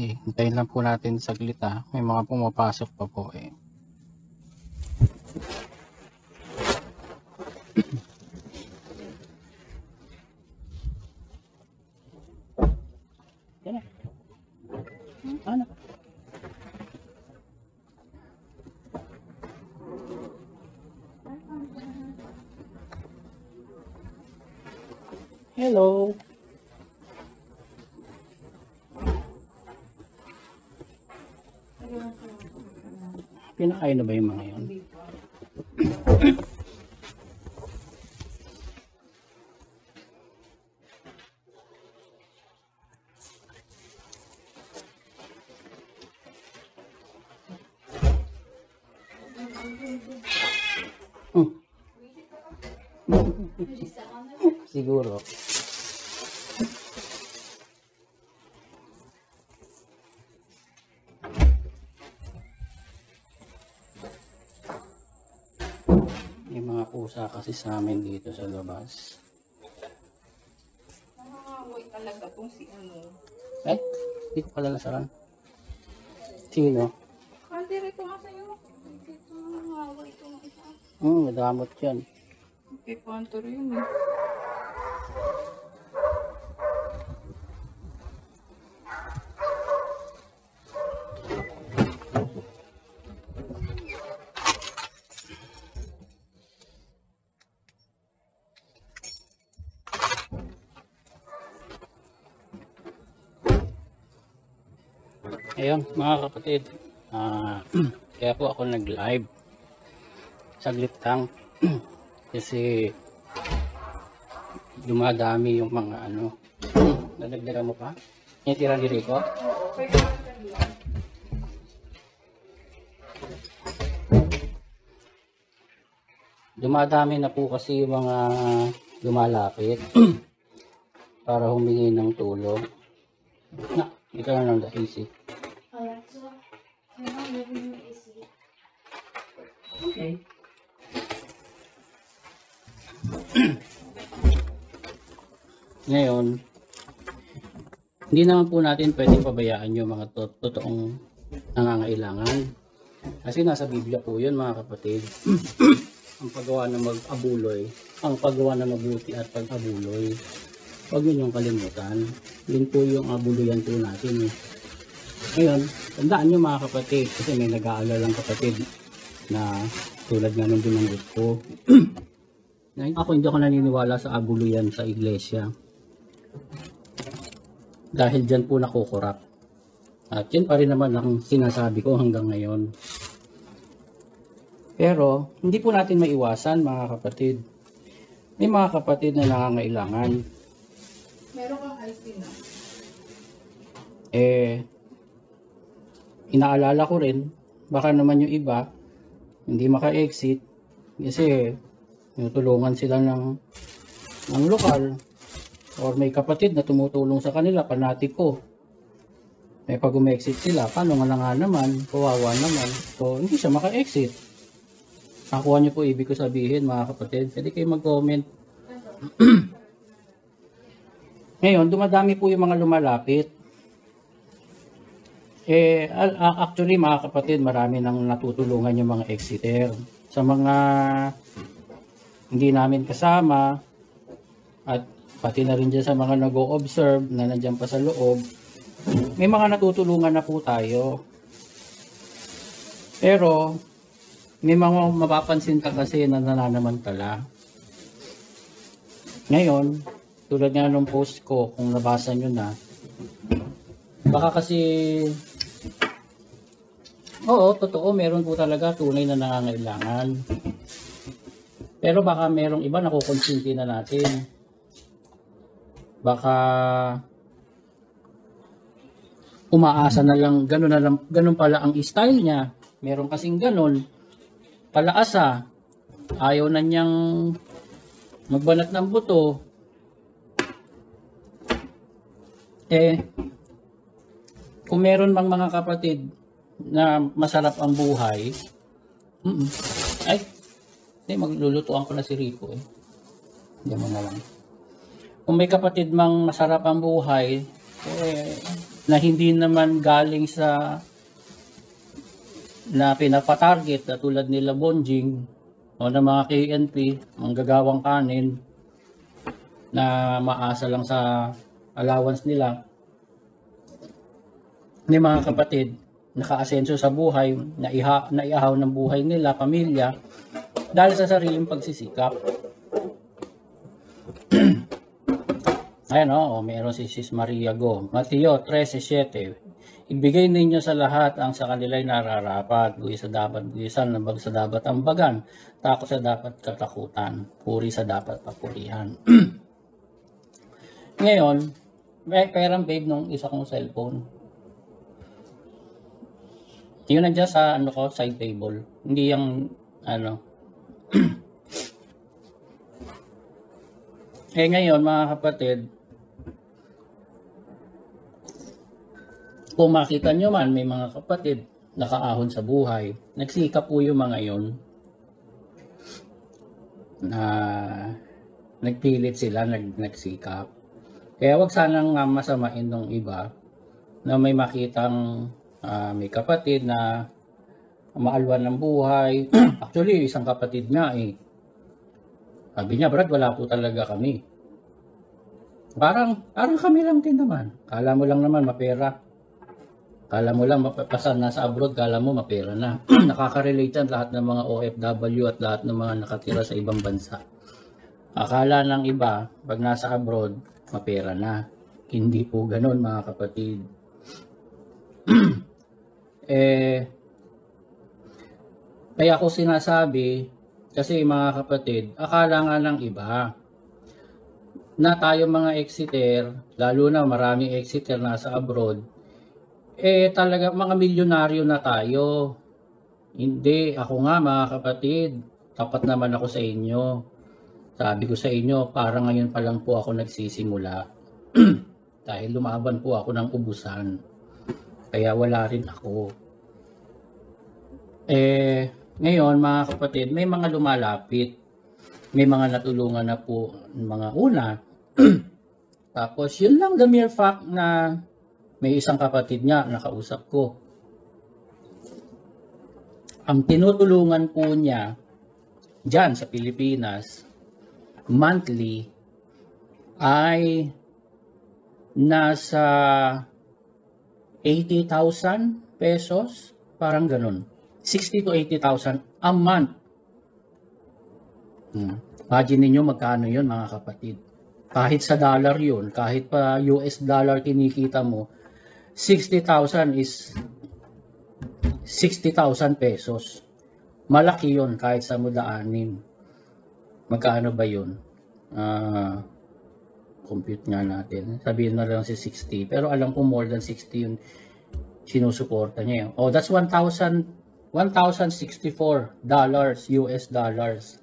Sige, hintayin lang po natin saglit ha. May mga pumapasok pa po eh. Yan na. Ano? Hello. Pinakain na ba yung mga yun? Siguro. May mga pusa kasi sa amin dito sa labas. Nakakaway talaga kung si ano. Eh, hindi ko pala nasaran. Sino? Hindi rito nga sa'yo. Dito nakakaway itong isa. Madamot yan. Okay, panto rin eh. Ayun mga kapatid, kaya po ako nag-live saglit lang kasi dumadami yung mga ano. Nadagdagan mo pa? Yung tira ni Rico? Dumadami na po kasi yung mga lumalapit para humingi ng tulong. Na, ito na lang the AC. Okay. Ngayon, hindi naman po natin pwedeng pabayaan yung mga totoong nangangailangan. Kasi nasa Biblia po yun mga kapatid. Ang paggawa ng mag-abuloy, ang paggawa ng mabuti at pag-abuloy. Huwag yun yung kalimutan. Yun po yung abuluyan po natin. Ngayon, tandaan nyo mga kapatid, kasi may nag-aalalang kapatid na tulad nga nung binanggit ko. Ako hindi ako naniniwala sa abuluyan sa iglesia. Dahil dyan po nakukurap. At yan pa rin naman ang sinasabi ko hanggang ngayon. Pero, hindi po natin maiwasan mga kapatid. May mga kapatid na nangangailangan. Meron kang ice cream na? Inaalala ko rin, baka naman yung iba, hindi maka-exit kasi tulungan sila ng lokal or may kapatid na tumutulong sa kanila, panatiko. May pag umexit sila, paano nga naman, kawawa naman. So, hindi siya maka-exit. Nakuha niyo po ibig ko sabihin mga kapatid. Pwede kayo mag-comment. Ngayon, dumadami po yung mga lumalapit. Actually mga kapatid, marami nang natutulungan yung mga exiter. Sa mga hindi namin kasama at pati na rin dyan sa mga nag-o-observe na nandyan pa sa loob, may mga natutulungan na po tayo. Pero may mga mapapansin ka kasi na nananamantala. Ngayon, tulad nga nung post ko, kung nabasa nyo na, baka kasi oo, totoo, meron po talaga tunay na nangangailangan. Pero baka merong iba nakukonsinti na natin. Baka umaasa na lang, ganun pala ang style niya. Meron kasing ganun. Palaasa. Ayaw na niyang magbanat ng buto. Kung meron bang mga kapatid na masarap ang buhay, maglulutuan ko na si Rico eh. Hindi mo na lang. Kung may kapatid mang masarap ang buhay, na hindi naman galing sa na pinapatarget na tulad nila Bonjing o ng mga KNP, ang gagawang kanin na maasa lang sa allowance nila. Ni mga kapatid, nakaasenso sa buhay, naiahaw ng buhay nila, pamilya, dahil sa sariling pagsisikap. Ayan meron si Sis Maria Go. Mateo 13:7. Ibigay ninyo sa lahat ang sa kanila'y nararapat. Guwi sa dapat guwisan, nabag sa dapat ambagan, takot sa dapat katakutan, puri sa dapat papurihan. Ngayon, may perang babe nung isa kong cellphone. Yun nandiyan sa side table. Hindi yung ngayon mga kapatid, kung makita nyo man, may mga kapatid nakaahon sa buhay. Nagsikap po yung mga yon na nagpilit sila, nagsikap. Kaya wag sanang masamain ng iba na may makitang may kapatid na maalwan ng buhay. Actually, isang kapatid nga sabi niya, Brad, wala po talaga kami. Parang kami lang din naman. Kala mo lang naman mapera. Kala mo lang mapapasan nasa abroad, kala mo mapera na. Nakaka-relate yan lahat ng mga OFW at lahat ng mga nakatira sa ibang bansa. Akala ng iba, pag nasa abroad, mapera na. Hindi po ganun mga kapatid. Kaya ako sinasabi, kasi mga kapatid, akala nga ng iba na tayo mga exiter, lalo na maraming exiter nasa abroad, talaga mga milyonaryo na tayo. Hindi, ako nga mga kapatid, tapat naman ako sa inyo. Sabi ko sa inyo, parang ngayon pa lang po ako nagsisimula. Dahil lumaban po ako ng ubusan. Kaya wala rin ako. Ngayon mga kapatid, may mga lumalapit. May mga natulungan na po mga una. Tapos yun lang, the mere fact na may isang kapatid niya nakausap ko. Ang tinutulungan po niya dyan sa Pilipinas monthly ay nasa 80,000 pesos, parang ganun. 60 to 80,000 a month. Imagine niyo magkano yun mga kapatid. Kahit sa dollar yun, kahit pa US dollar kinikita mo, 60,000 is 60,000 pesos. Malaki yun kahit sa mudaanin. Magkano ba yun? Compute nga natin. Sabihin na lang si 60. Pero alam ko more than 60 yun sinusuporta niya. Oh, that's 1,064 dollars, US dollars.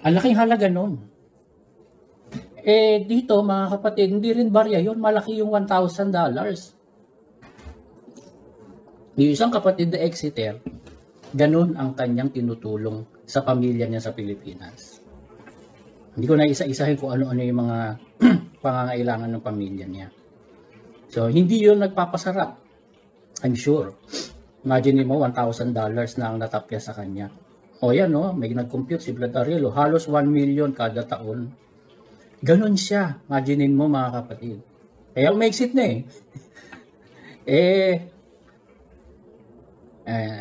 Ang laking halaga nun. Dito mga kapatid, hindi rin barya yun. Malaki yung 1,000 dollars. Yung isang kapatid na Exeter, ganun ang kanyang tinutulong sa pamilya niya sa Pilipinas. Hindi ko na isa-isahin kung ano-ano yung mga pangangailangan ng pamilya niya. So, hindi yun nagpapasarap. I'm sure. Imagine mo, $1,000 na ang natapya sa kanya. O yan, may nag-compute si Vlad Arielo. Halos 1 million kada taon. Ganon siya. Imagine mo mga kapatid. Kaya umexit na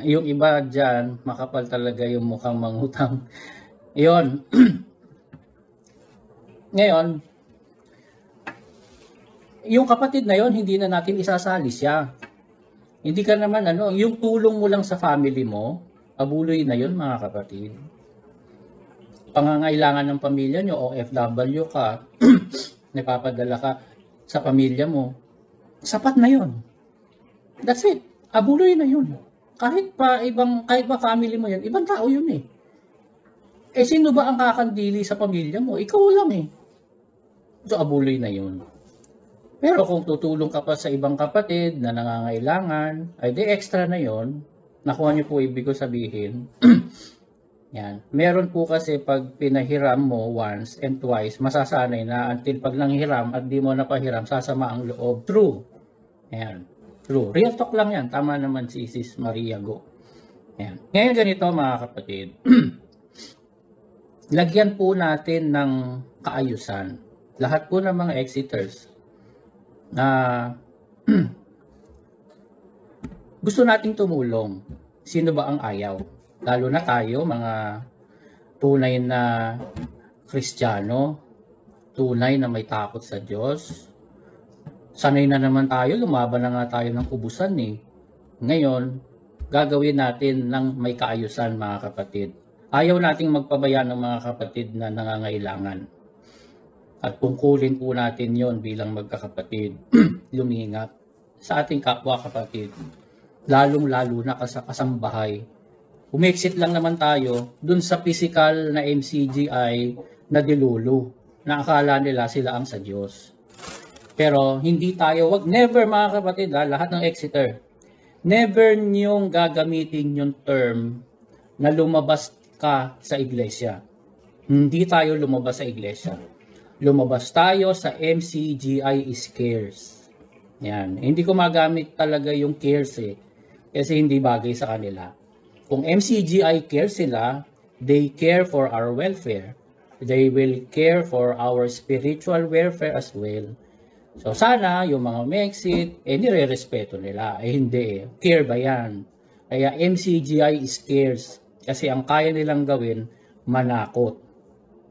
yung iba dyan, makapal talaga yung mukhang mangutang. Yun. Ngayon, yung kapatid na yon hindi na natin isasali siya. Hindi ka naman yung tulong mo lang sa family mo, abuloy na yon mga kapatid. Pangangailangan ng pamilya nyo, OFW ka, napapadala ka sa pamilya mo, sapat na yon. That's it. Abuloy na yun. Kahit pa family mo yan, ibang tao yun sino ba ang kakandili sa pamilya mo? Ikaw lang So abuloy na yun. Pero kung tutulong ka pa sa ibang kapatid na nangangailangan, ay di extra na yon. Nakuha niyo po ibig ko sabihin. Yan. Meron po kasi pag pinahiram mo once and twice, masasanay na until pag nanghiram at di mo napahiram, sasama ang loob. True. Yan. True. Real talk lang yan. Tama naman si Sis Maria Go. Yan. Ngayon ganito mga kapatid. Lagyan po natin ng kaayusan. Lahat po ng mga exiters na gusto nating tumulong. Sino ba ang ayaw? Lalo na tayo, mga tunay na Kristiyano, tunay na may takot sa Diyos. Sanay na naman tayo, lumaban na nga tayo ng kubusan eh. Ngayon, gagawin natin ng may kaayusan mga kapatid. Ayaw nating magpabaya ng mga kapatid na nangangailangan. At tungkulin po natin yon bilang magkakapatid, lumingat sa ating kapwa kapatid. Lalong-lalo na sa kasambahay. Umexit lang naman tayo dun sa physical na MCGI na dilulu na akala nila sila ang sa Diyos. Pero hindi tayo, never mga kapatid, lahat ng exiter, never niyong gagamitin yung term na lumabas ka sa iglesia. Hindi tayo lumabas sa iglesia. Lumabas tayo sa MCGI is cares. Yan. Hindi ko magamit talaga yung cares kasi hindi bagay sa kanila. Kung MCGI care sila, they care for our welfare. They will care for our spiritual welfare as well. So sana yung mga Mexit, nire-respeto nila. Hindi Care ba yan? Kaya MCGI is cares. Kasi ang kaya nilang gawin, manakot.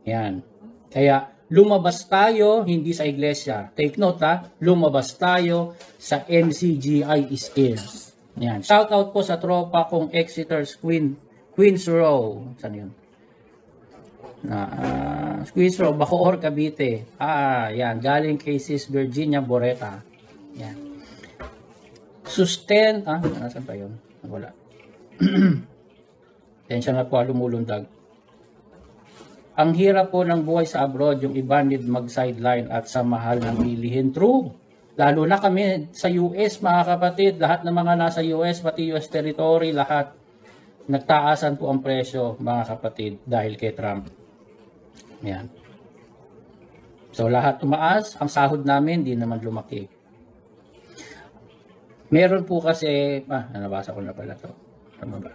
Yan. Kaya lumabas tayo, hindi sa iglesia. Take note lumabas tayo sa MCGI is cares. Yan. Shout out po sa tropa kong Exeter's Queens Row. Saan yun? Queens Row, Bacoor, Cavite. Yan. Galing kay Sis Virginia Boreta. Yan. Nasaan pa yun? Wala. Tensya na po, lumulundag. Ang hirap po ng buhay sa abroad, yung iba need mag-sideline at sa mahal ng bilihin. True. Lalo na kami sa US, mga kapatid, lahat ng mga nasa US, pati US territory, lahat nagtaasan po ang presyo, mga kapatid, dahil kay Trump. Yan. So lahat tumaas, ang sahod namin di naman lumaki. Meron po kasi, nabasa ko na pala to. Tama ba?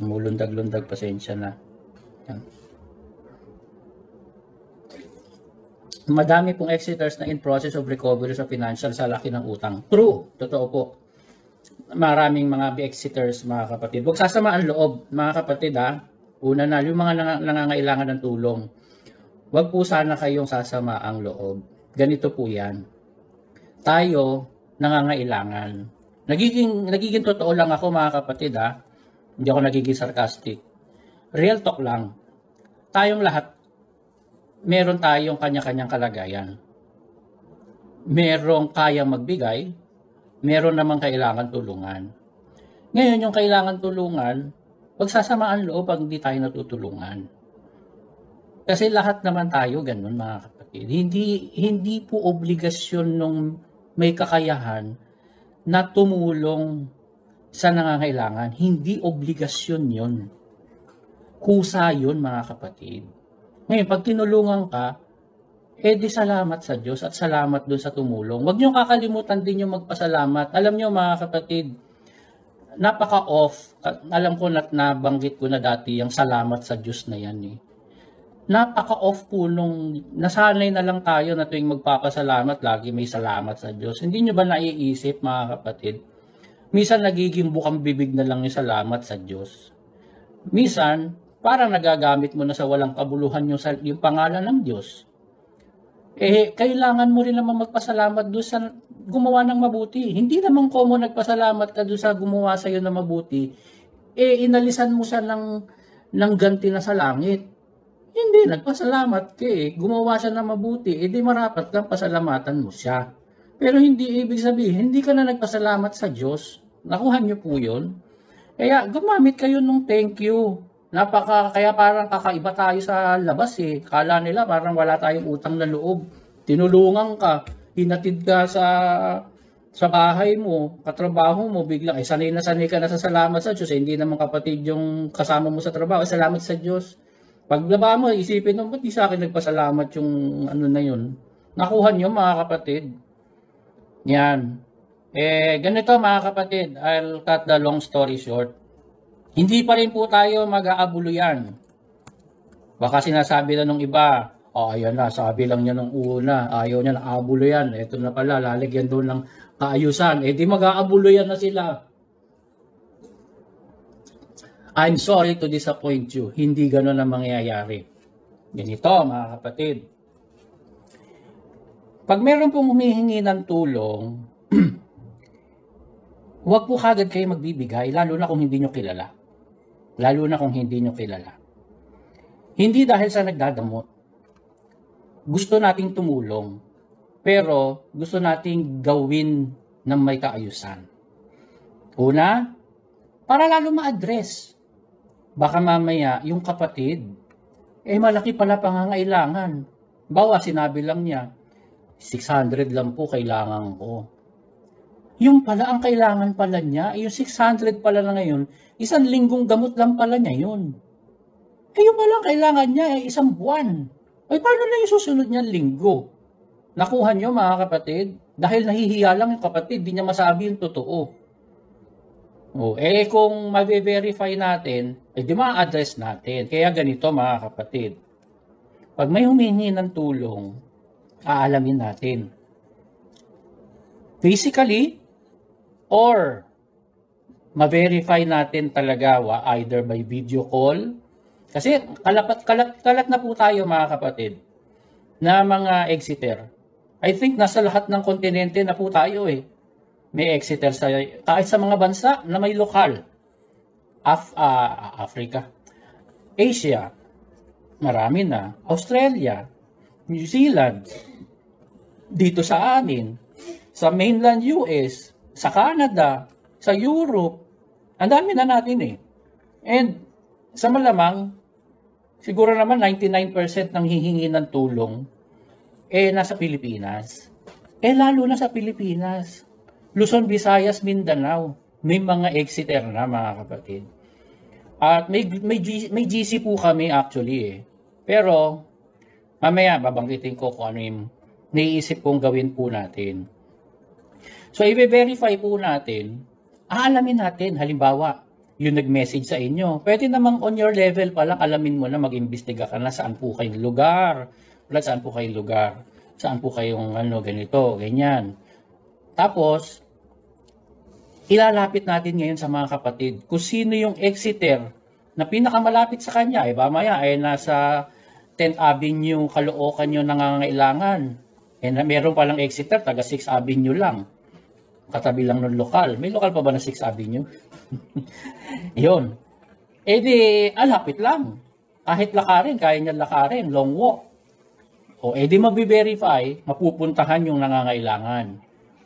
Mulundag-lundag, pasensya na. Madami pong exiters na in process of recovery sa financial sa laki ng utang. True, totoo po. Maraming mga exiters, mga kapatid. Huwag sasama ang loob, mga kapatid Una na, yung mga nangangailangan ng tulong. Huwag po sana kayong sasama ang loob. Ganito po yan. Tayo, nangangailangan. Nagiging totoo lang ako, mga kapatid Hindi ako nagiging sarcastic. Real talk lang. Tayong lahat, meron tayong kanya-kanyang kalagayan. Merong kayang magbigay, meron namang kailangan tulungan. Ngayon, yung kailangan tulungan, pagsasamaan loob pag hindi tayo natutulungan. Kasi lahat naman tayo ganun, mga kapatid. Hindi po obligasyon nung may kakayahan na tumulong sa nangangailangan. Hindi obligasyon yun. Kusa yun, mga kapatid. Ngayon, pag tinulungan ka, di salamat sa Diyos at salamat doon sa tumulong. Huwag niyo kakalimutan din yung magpasalamat. Alam niyo, mga kapatid, napaka-off. Alam ko nabanggit ko na dati yung salamat sa Diyos na yan Napaka-off po nung nasanay na lang tayo na tuwing magpapasalamat, lagi may salamat sa Diyos. Hindi niyo ba naiisip, mga kapatid? Minsan nagiging bukang bibig na lang yung salamat sa Diyos. Minsan, parang nagagamit mo na sa walang kabuluhan yung pangalan ng Diyos. Kailangan mo rin naman magpasalamat doon sa gumawa ng mabuti. Hindi naman common nagpasalamat ka doon sa gumawa sa iyo ng mabuti. Inalisan mo siya ng ganti na sa langit. Hindi, nagpasalamat ka Gumawa siya ng mabuti. Di marapat lang pasalamatan mo siya. Pero hindi ibig sabihin, hindi ka na nagpasalamat sa Diyos. Nakuha niyo po yun. Kaya gumamit kayo ng thank you. Kaya parang kakaiba tayo sa labas Kala nila parang wala tayong utang na loob. Tinulungan ka, hinatid ka sa sa bahay mo, katrabaho mo, biglang, sanay na sanay ka na sa salamat sa Diyos, hindi naman kapatid yung kasama mo sa trabaho, salamat sa Diyos. Paglaba mo, isipin mo, ba't di sa akin nagpasalamat yung ano na yun? Nakuha nyo mga kapatid. Yan. Ganito mga kapatid, I'll cut the long story short. Hindi pa rin po tayo mag-aabulo yan. Baka sinasabi na nung iba, ayan na, sabi lang niya nung una, ayaw niya na abulo yan. Ito na pala, lalagyan doon ng kaayusan. Di mag-aabulo yan na sila. I'm sorry to disappoint you. Hindi gano'n ang mangyayari. Ganito, mga kapatid. Pag meron pong humihingi ng tulong, huwag po kagad kayo magbibigay, lalo na kung hindi nyo kilala. Lalo na kung hindi nyo kilala. Hindi dahil sa nagdadamot. Gusto nating tumulong. Pero gusto nating gawin ng may kaayusan. Una, para lalo ma-address. Baka mamaya, yung kapatid, malaki pala pangangailangan. Bawa, sinabi lang niya, 600 lang po kailangan ko. Yung pala, ang kailangan pala niya, yung 600 pala na ngayon, 1 linggong gamot lang pala niya yun. Yung pala, ang kailangan niya, 1 buwan. Paano na yung susunod niyang linggo? Nakuha niyo mga kapatid? Dahil nahihiya lang yung kapatid, di niya masabi yung totoo. Kung ma-verify natin, di ma-address natin. Kaya ganito mga kapatid. Pag may humingi ng tulong, aalamin natin. Physically, or ma-verify natin talaga either by video call. Kasi kalat na po tayo mga kapatid na mga exiter. I think nasa lahat ng kontinente na po tayo May exiter kahit sa mga bansa na may lokal. Africa, Asia, marami na. Australia, New Zealand, dito sa amin, sa mainland US, sa Canada, sa Europe, ang dami na natin And sa malamang, siguro naman 99% ng hihingi ng tulong nasa Pilipinas. Lalo na sa Pilipinas. Luzon, Visayas, Mindanao. May mga exiter na mga kapatid. At may GC po kami actually Pero, mamaya babanggitin ko kung ano yung naiisip kong gawin po natin. So, i-verify po natin, aalamin natin, halimbawa, yung nag-message sa inyo. Pwede namang on your level pa lang, alamin mo na, mag-imbestiga ka na saan po kayong lugar. Saan po kayong lugar. Saan po kayong ganito, ganyan. Tapos, ilalapit natin ngayon sa mga kapatid kung sino yung exiter na pinakamalapit sa kanya. Mamaya nasa 10th Avenue, Caloocan yung nangangailangan. Meron palang exiter, taga 6th Avenue lang. Katabi lang ng lokal. May lokal pa ba na 6th Avenue? Yun. Alapit lang. Kahit lakarin, kaya niya lakarin, long walk. Mabiverify, mapupuntahan yung nangangailangan.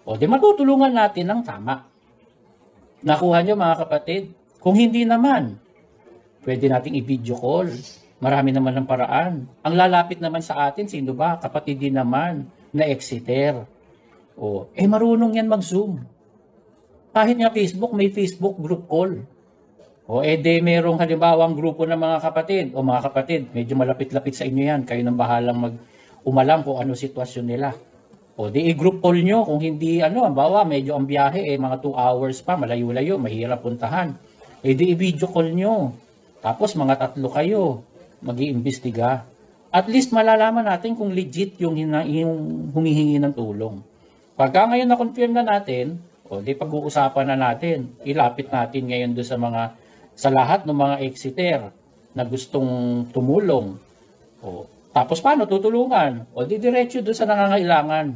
Matutulungan natin ng tama. Nakuha niyo mga kapatid? Kung hindi naman, pwede nating i-video call. Marami naman ng paraan. Ang lalapit naman sa atin, sino ba? Kapatid din naman na exiter. Marunong yan mag-Zoom. Kahit nga Facebook, may Facebook group call. Merong halimbawang grupo ng mga kapatid. Mga kapatid, medyo malapit-lapit sa inyo yan. Kayo nang bahalang umalam kung ano sitwasyon nila. I-group call nyo kung hindi, bawa, medyo ang biyahe, mga 2 hours pa, malayo-layo, mahirap puntahan. I-video call nyo. Tapos, mga 3 kayo, mag-iimbestiga. At least, malalaman natin kung legit yung humihingi ng tulong. Pagka ngayon na-confirm na natin, pag-uusapan na natin, ilapit natin ngayon doon sa lahat ng mga exiter na gustong tumulong. Tapos paano tutulungan? Diretso doon sa nangangailangan.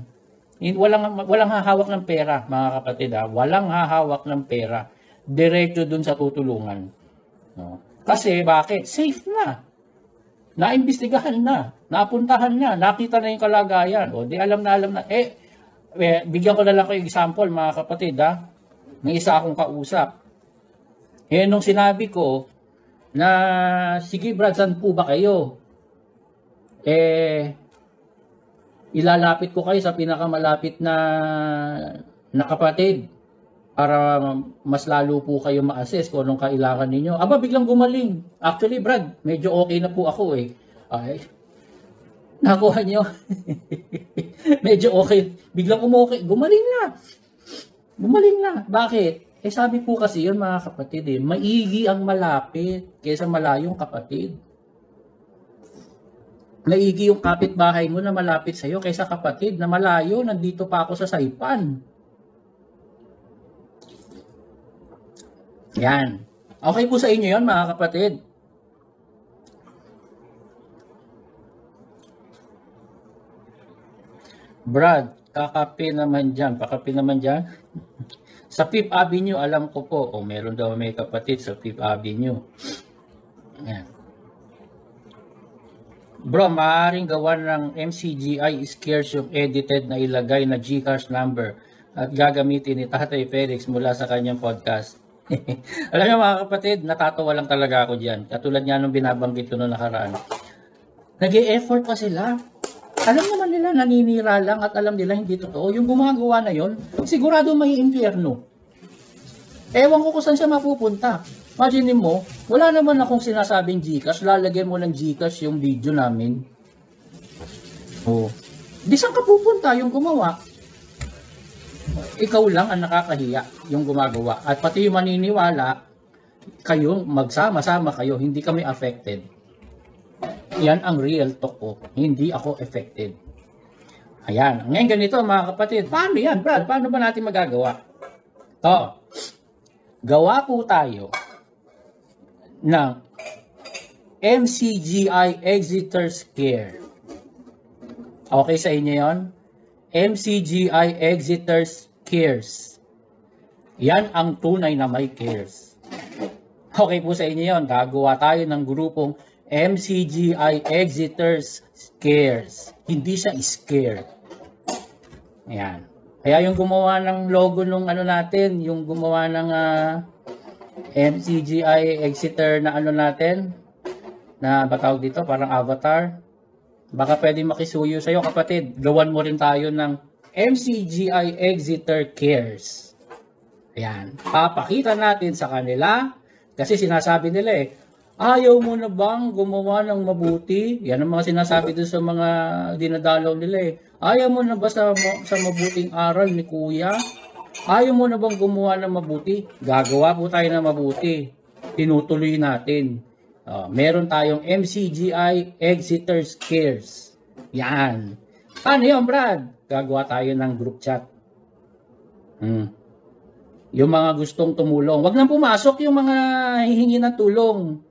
Walang hahawak ng pera, mga kapatid. Walang hahawak ng pera. Diretso doon sa tutulungan. Kasi bakit? Safe na. Naimbestigahan na. Napuntahan na. Nakita na yung kalagayan. Alam na. Bigyan ko na lang kayo example, mga kapatid. May isa akong kausap. Nung sinabi ko na, sige Brad, saan po ba kayo? Ilalapit ko kayo sa pinakamalapit na na kapatid para mas lalo po kayo ma-assess kung anong kailangan ninyo. Aba, biglang gumaling. Actually, Brad, medyo okay na po ako eh. Ay, nakuha nyo. Medyo okay. Biglang umokay. Gumaling na. Gumaling na. Bakit? Eh sabi po kasi yun mga kapatid eh, maigi ang malapit kaysa malayong kapatid. Maigi yung kapitbahay mo na malapit sa'yo kaysa kapatid na malayo, nandito pa ako sa Saipan. Yan. Okay po sa inyo yon mga kapatid. Brad, kakape naman dyan. Pakape naman dyan. Sa Fifth Avenue, alam ko po. O, meron daw may kapatid sa Fifth Avenue. Yan. Bro, maaaring gawan ng MCGI scares yung edited na ilagay na GCash number at gagamitin ni Tatay Felix mula sa kanyang podcast. Alam niyo mga kapatid, natatawa lang talaga ako dyan. Katulad nga nung binabanggit ko noong nakaraan. Nag-e-effort pa sila. Alam naman nila, naninira lang at alam nila hindi totoo. Yung gumagawa na yon, sigurado may impyerno. Ewan ko kung saan siya mapupunta. Imagine mo, wala naman akong sinasabing Gcash, lalagyan mo ng Gcash yung video namin. Oh. Di saan ka pupunta yung gumawa? Ikaw lang ang nakakahiya yung gumagawa. At pati yung maniniwala, kayong magsama-sama kayo, hindi kami affected. Yan ang real talk ko. Hindi ako affected. Ayan. Ngayon ganito mga kapatid. Paano yan, Brad? Paano ba natin magagawa? To. Gawa po tayo ng MCGI Exeter Scare. Okay sa inyo yon? MCGI Exeter Cares. Yan ang tunay na may cares. Okay po sa inyo yon. Gagawa tayo ng grupong MCGI Exeter Cares. Hindi siya scare. Ayan. Kaya yung gumawa ng logo nung ano natin, yung gumawa ng MCGI Exeter na ano natin, na batawag dito, parang avatar. Baka pwede makisuyo sa'yo kapatid. Gawan mo rin tayo ng MCGI Exeter Cares. Ayan. Papakita natin sa kanila, kasi sinasabi nila eh, ayaw mo na bang gumawa ng mabuti? Yan ang mga sinasabi doon sa mga dinadalaw nila eh. Ayaw mo na ba sa mabuting aral ni Kuya? Ayaw mo na bang gumawa ng mabuti? Gagawa po tayo ng mabuti. Tinutuloy natin. Meron tayong MCGI Exeter Cares. Yan. Ano yun, Brad? Gagawa tayo ng group chat. Yung mga gustong tumulong. Wag nang pumasok yung mga hihingi ng tulong.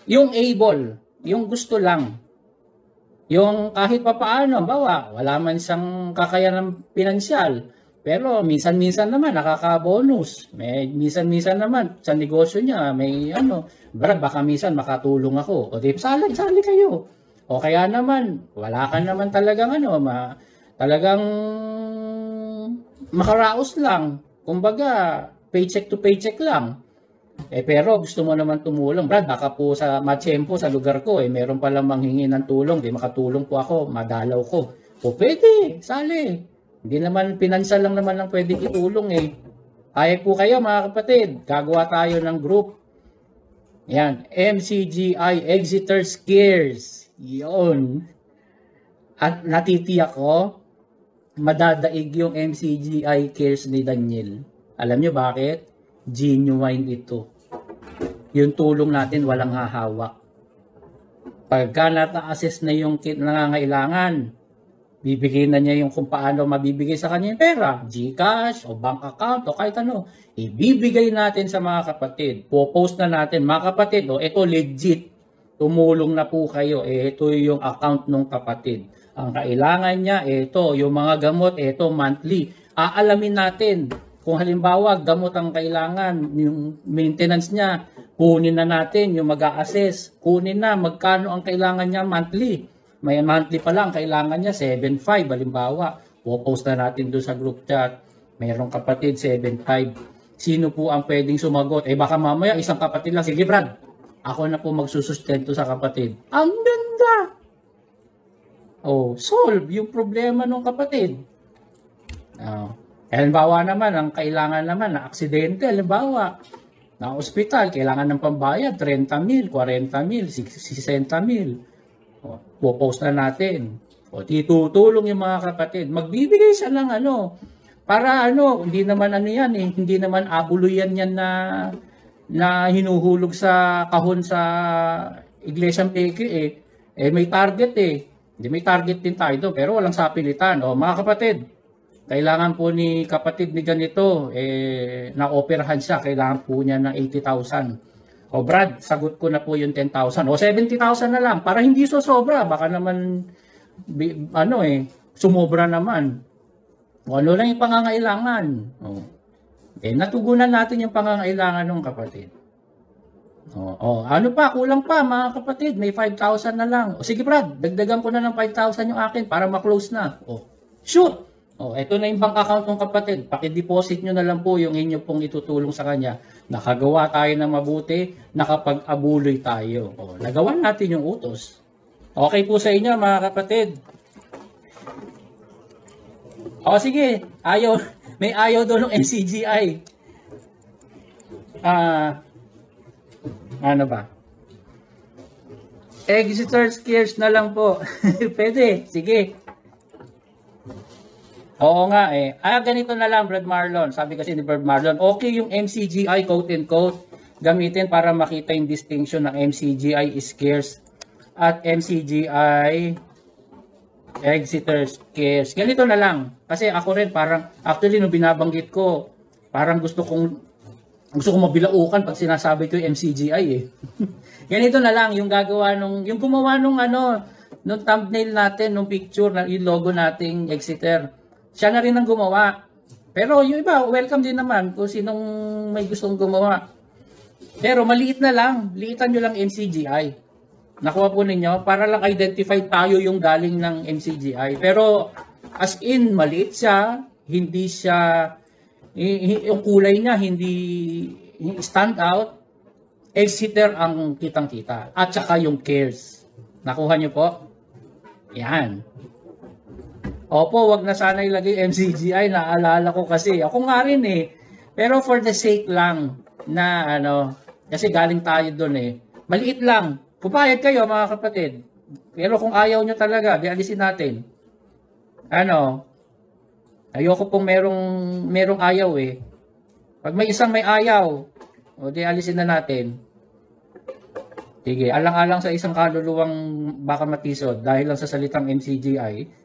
Yung able, yung gusto lang. Yung kahit pa paano, bawa, wala man siyang kakayanan pinansyal. Pero minsan-minsan naman nakaka-bonus. May minsan-minsan naman sa negosyo niya may ano, Brad, baka minsan makatulong ako. O di sali kayo. O kaya naman, wala ka naman talagang ano, talagang makaraos lang. Kumbaga, paycheck to paycheck lang. Pero gusto mo naman tumulong, Brad, baka po sa Machempo, sa lugar ko, meron palang manghingi ng tulong, di makatulong po ako, madalaw ko. O pwede, sali. Hindi naman, pinansal lang naman lang pwede itulong eh. Kaya po kayo mga kapatid, gagawa tayo ng group. Yan, MCGI Exeter Cares. Yun. At natitiyak ko, madadaig yung MCGI Cares ni Daniel. Alam nyo bakit? Genuine ito. Yung tulong natin walang hahawak. Pagka nata-assess na yung nangangailangan, bibigay na niya yung kung paano mabibigay sa kanya yung pera, GCash o bank account o kahit ano, ibibigay natin sa mga kapatid. Po-post na natin, mga kapatid, ito legit, tumulong na po kayo, ito yung account ng kapatid. Ang kailangan niya, ito, yung mga gamot, ito monthly. Aalamin natin. Kung halimbawa, gamot ang kailangan, yung maintenance niya, kunin na natin, yung mag-a-assess, kunin na, magkano ang kailangan niya monthly. May monthly pa lang, kailangan niya 7.5, halimbawa. Po-post na natin doon sa group chat. Mayroong kapatid, 7.5. Sino po ang pwedeng sumagot? Baka mamaya, isang kapatid lang. Sige, Brad, ako na po magsusustento sa kapatid. Ang ganda! Solve yung problema ng kapatid. Halimbawa naman, ang kailangan naman na aksidente, halimbawa, na ospital, kailangan ng pambayad, 30,000, 40,000, 60,000. O, popost na natin. O, tutulong yung mga kapatid. Magbibigay siya ng ano, para ano, hindi naman ano yan eh, hindi naman abuluyan yan na hinuhulog sa kahon sa Iglesyang Peke eh. Eh may target eh. Hindi may target din tayo doon, pero walang sapilitan. O mga kapatid, kailangan po ni kapatid ni ganito, eh, na-operahan siya, kailangan po niya ng 80,000. O Brad, sagot ko na po yung 10,000. O 70,000 na lang, para hindi sobra. Baka naman, ano eh, sumobra naman. O ano lang yung pangangailangan. O, eh, natugunan natin yung pangangailangan ng kapatid. O, ano pa, kulang pa mga kapatid, may 5,000 na lang. O sige Brad, dagdagan ko na ng 5,000 yung akin para ma-close na. O, shoot! O, eto na yung bank account ng kapatid. Pakideposit nyo na lang po yung inyo pong itutulong sa kanya. Nakagawa tayo na mabuti, nakapag-abuloy tayo. O, nagawa natin yung utos. Okay po sa inyo mga kapatid. O sige, may ayaw doon ng MCGI. Ano ba? Exeter Cares na lang po. Pwede, sige. Oo nga eh. Ganito na lang, Brad Marlon. Sabi kasi ni Brad Marlon, okay yung MCGI quote and quote gamitin para makita yung distinction ng MCGI Cares at MCGI Exeter Cares. Ganito na lang. Kasi ako rin parang, actually nung binabanggit ko, parang gusto kong mabilaukan pag sinasabi ko yung MCGI eh. Ganito na lang, yung gagawa yung gumawa nung thumbnail natin, nung picture, yung logo nating Exeter. Siya na rin ang gumawa. Pero yung iba, welcome din naman kung sinong may gustong gumawa. Pero maliit na lang, liitan nyo lang MCGI. Nakuha po ninyo, para lang identify tayo yung galing ng MCGI. Pero as in, maliit siya, hindi siya, yung kulay niya hindi stand out. Exeter ang kitang-kita. At saka yung Cares. Nakuha nyo po? Yan. Opo, wag na sana ilagay MCGI. Naalala ko kasi. Ako nga rin eh. Pero for the sake lang na kasi galing tayo doon eh. Maliit lang. Pupayag kayo mga kapatid. Pero kung ayaw nyo talaga, di alisin natin. Ayoko pong merong ayaw eh. Pag may isang may ayaw, o di alisin na natin. Sige, alang-alang sa isang kaluluwang baka matisod dahil lang sa salitang MCGI.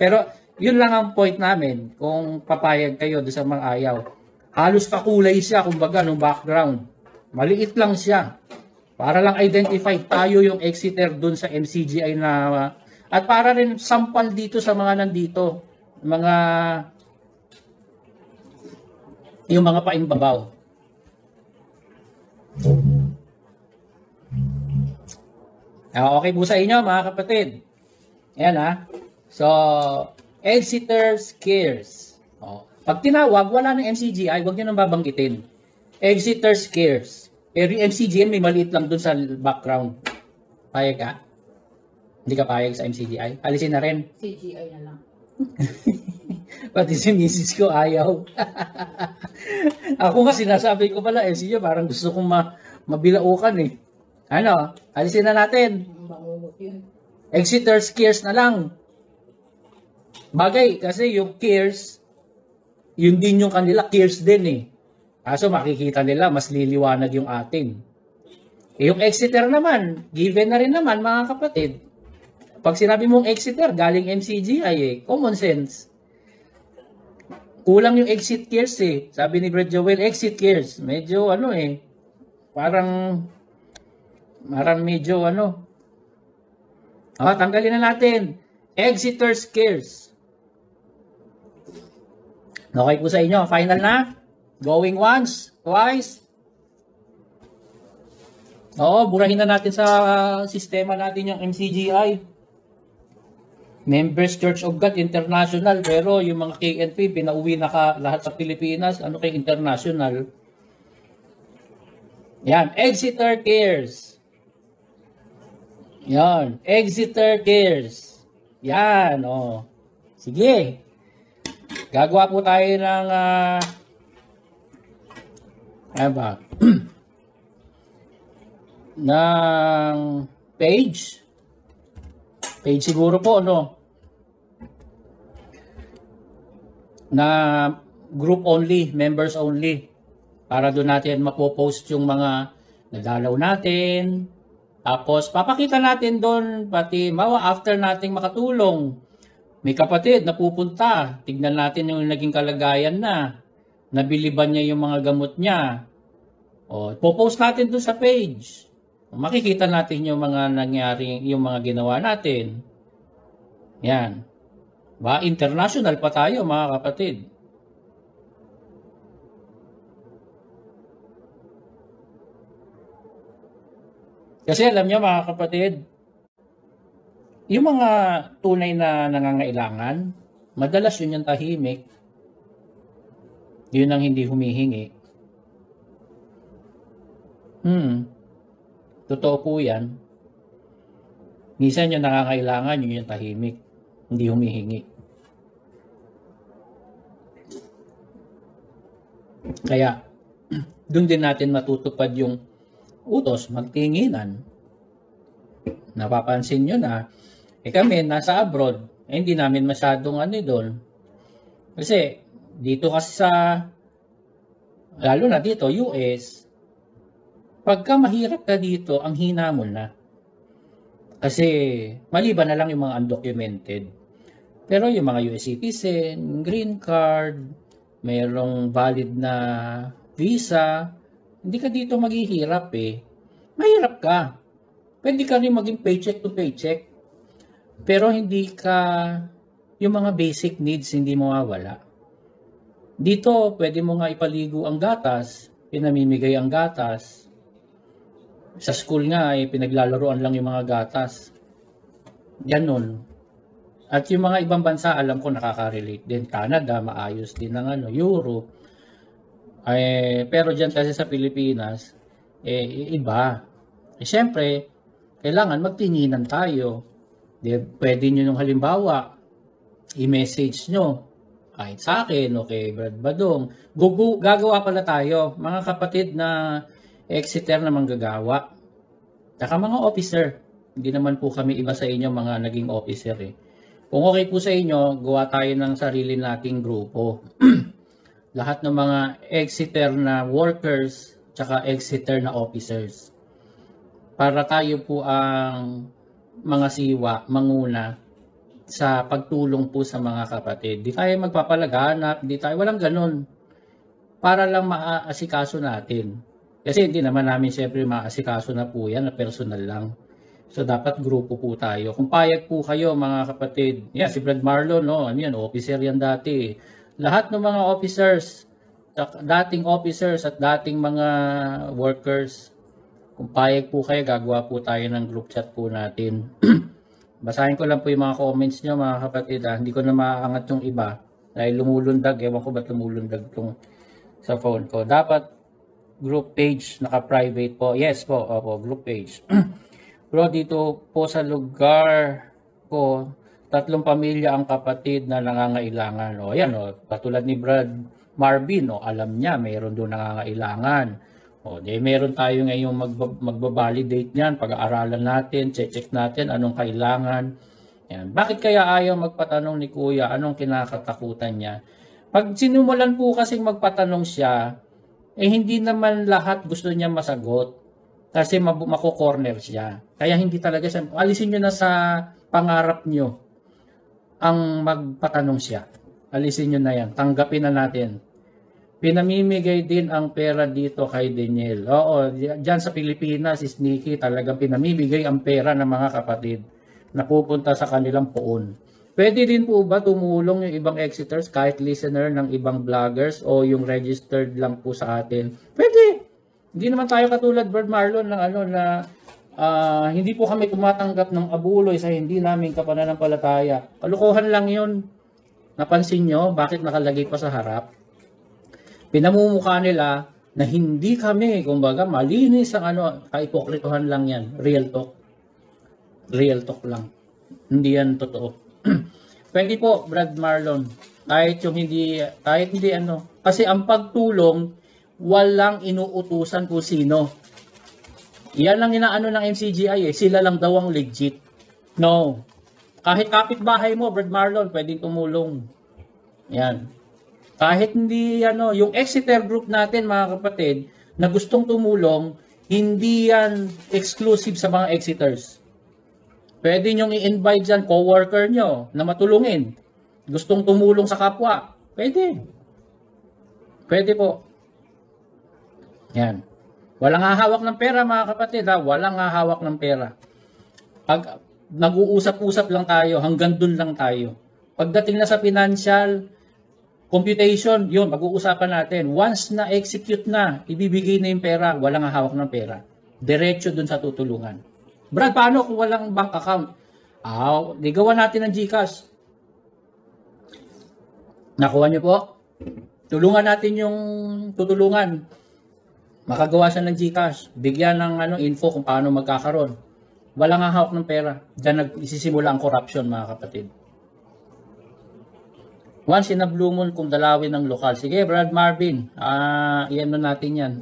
Pero yun lang ang point namin kung papayag kayo doon sa mga ayaw. Halos kakulay siya kumbaga nung background. Maliit lang siya. Para lang identify tayo yung Exeter doon sa MCGI na at para rin sampal dito sa mga nandito. Yung mga paimbabaw. Okay po sa inyo mga kapatid. Ayan So, Exeter Cares. Pag tinawag, wala ng MCGI, huwag nyo nang babanggitin. Exeter Cares. Pero yung MCGI may maliit lang dun sa background. Payag ka? Hindi ka payag sa MCGI? Alisin na rin. CGI na lang. Pati si misis ko ayaw. Ako nga sinasabi ko pala, MCGI parang gusto kong mabilaukan eh. Alisin na natin. Exeter Cares na lang. Bagay, kasi yung Cares, yun din yung kanila, Cares din eh. So makikita nila, mas liliwanag yung atin. Yung Exeter naman, given na rin naman mga kapatid. Pag sinabi mong Exeter, galing MCGI eh. Common sense. Kulang yung Exit Cares eh. Sabi ni Brad Joel, Exit Cares. Medyo parang medyo tanggalin na natin. Exeter Cares. Okay po sa inyo. Final na. Going once, twice. Burahin na natin sa sistema natin yung MCGI. Members Church of God International. Pero yung mga KNP, pinauwi na lahat sa Pilipinas. Ano kay international? Yan. Exeter Cares. Yan. Exeter Cares. Yan. Sige. Gagawa po tayo ng ano ba? ng page. Page siguro po, no? Na group only, members only. Para doon natin mapopost yung mga nadalaw natin. Tapos, papakita natin doon, pati after nating makatulong, may kapatid na pupunta, tignan natin yung naging kalagayan na, nabili ba niya yung mga gamot niya. O, popost natin doon sa page. Makikita natin yung mga nangyari, yung mga ginawa natin. Yan. Ba, international pa tayo mga kapatid. Kasi alam niyo mga kapatid, yung mga tunay na nangangailangan, madalas yun yung tahimik. Yun ang hindi humihingi. Totoo po yan. Minsan yung nangangailangan, yun yung tahimik. Hindi humihingi. Kaya, doon din natin matutupad yung utos, magtinginan. Napapansin nyo na, kami nasa abroad, hindi namin masyadong doon. Kasi, dito kasi lalo na dito, US, pagka mahirap ka dito, ang hina mo na. Kasi, maliban na lang yung mga undocumented. Pero yung mga US citizen, green card, mayroong valid na visa, hindi ka dito maghihirap eh. Mahirap ka. Pwede ka rin maging paycheck to paycheck. Pero hindi ka, yung mga basic needs hindi mawawala. Dito, pwede mo nga ipaligo ang gatas, pinamimigay ang gatas. Sa school nga, pinaglalaroan lang yung mga gatas. Ganon. At yung mga ibang bansa, alam ko nakaka-relate din. Canada, maayos din ng Europe. Pero dyan kasi sa Pilipinas, iba. Siyempre, kailangan magtinginan tayo. Pwede nyo nung halimbawa, i-message nyo, kahit sa akin o kay Brad Badong, gagawa pala tayo, mga kapatid na Exeter na manggagawa. Saka mga officer, hindi naman po kami iba sa inyo mga naging officer eh. Kung okay po sa inyo, gawa tayo ng sarili nating grupo. Lahat ng mga Exeter na workers, tsaka Exeter na officers. Para tayo po ang mga siwa, manguna sa pagtulong po sa mga kapatid. Di tayo magpapalaganap, di tayo, walang ganun. Para lang maaasikaso natin. Kasi hindi naman namin siyempre maaasikaso na po yan, na personal lang. So dapat grupo po tayo. Kung payag po kayo mga kapatid, yan si Brad Marlon, no, officer yan dati. Lahat ng mga officers, dating officers at dating mga workers, kung payag po kayo, gagawa po tayo ng group chat po natin. Basahin ko lang po yung mga comments nyo mga kapatid. Hindi ko na maaangat yung iba. Dahil lumulundag, ewan ko ba't lumulundag itong sa phone ko. Dapat group page, naka-private po. Yes po, opo, group page. Pero dito po sa lugar ko, 3 pamilya ang kapatid na nangangailangan. O yan, katulad ni Brad Marvin, alam niya, mayroon doon nangangailangan. Meron tayo ngayong magbabalidate niyan, pag-aaralan natin, check natin anong kailangan. Yan. Bakit kaya ayaw magpatanong ni Kuya, anong kinakatakutan niya? Pag sinimulan po kasing magpatanong siya, hindi naman lahat gusto niya masagot. Kasi mako-corner siya. Kaya hindi talaga siya, alisin nyo na sa pangarap nyo ang magpatanong siya. Alisin nyo na yan. Tanggapin na natin. Pinamimigay din ang pera dito kay Daniel. Oo, dyan sa Pilipinas, si Nikki talagang pinamimigay ang pera ng mga kapatid na pupunta sa kanilang poon. Pwede din po ba tumulong yung ibang Exeters, kahit listener ng ibang vloggers o yung registered lang po sa atin? Pwede. Hindi naman tayo katulad Brad Marlon ng hindi po kami tumatanggap ng abuloy sa hindi namin kapananampalataya. Kalukuhan lang yun. Napansin nyo, bakit nakalagay pa sa harap? Pinamumukha nila na hindi kami, kumbaga, malinis ang kaipokritohan lang yan. Real talk. Real talk lang. Hindi yan totoo. Pwede po, Brad Marlon. kahit hindi ano. Kasi ang pagtulong, walang inuutusan kung sino. Yan lang inaano ng MCGI eh. Sila lang daw ang legit. No. Kahit kapitbahay mo, Brad Marlon, pwedeng tumulong. Yan. Kahit hindi ano, yung Exeter group natin mga kapatid, na gustong tumulong, hindi yan exclusive sa mga Exeters. Pwede nyong i-invite dyan co-worker nyo na matulungin. Gustong tumulong sa kapwa. Pwede. Pwede po. Yan. Walang hahawak ng pera mga kapatid ha. Walang hahawak ng pera. Pag nag-uusap-usap lang tayo, hanggang dun lang tayo. Pagdating na sa financial computation, yun, pag-uusapan natin. Once na execute na, ibibigay na yung pera, walang hahawak ng pera. Diretso dun sa tutulungan. Brad, paano kung walang bank account? Di gawa natin ng GCash. Nakuha niyo po? Tulungan natin yung tutulungan. Makagawa siya ng GCash. Bigyan ng info kung paano magkakaroon. Walang hahawak ng pera. Diyan nagsisimula ang corruption mga kapatid. Once in a blue moon kung dalawin ng lokal. Sige, Brad Marvin. Iyan natin yan.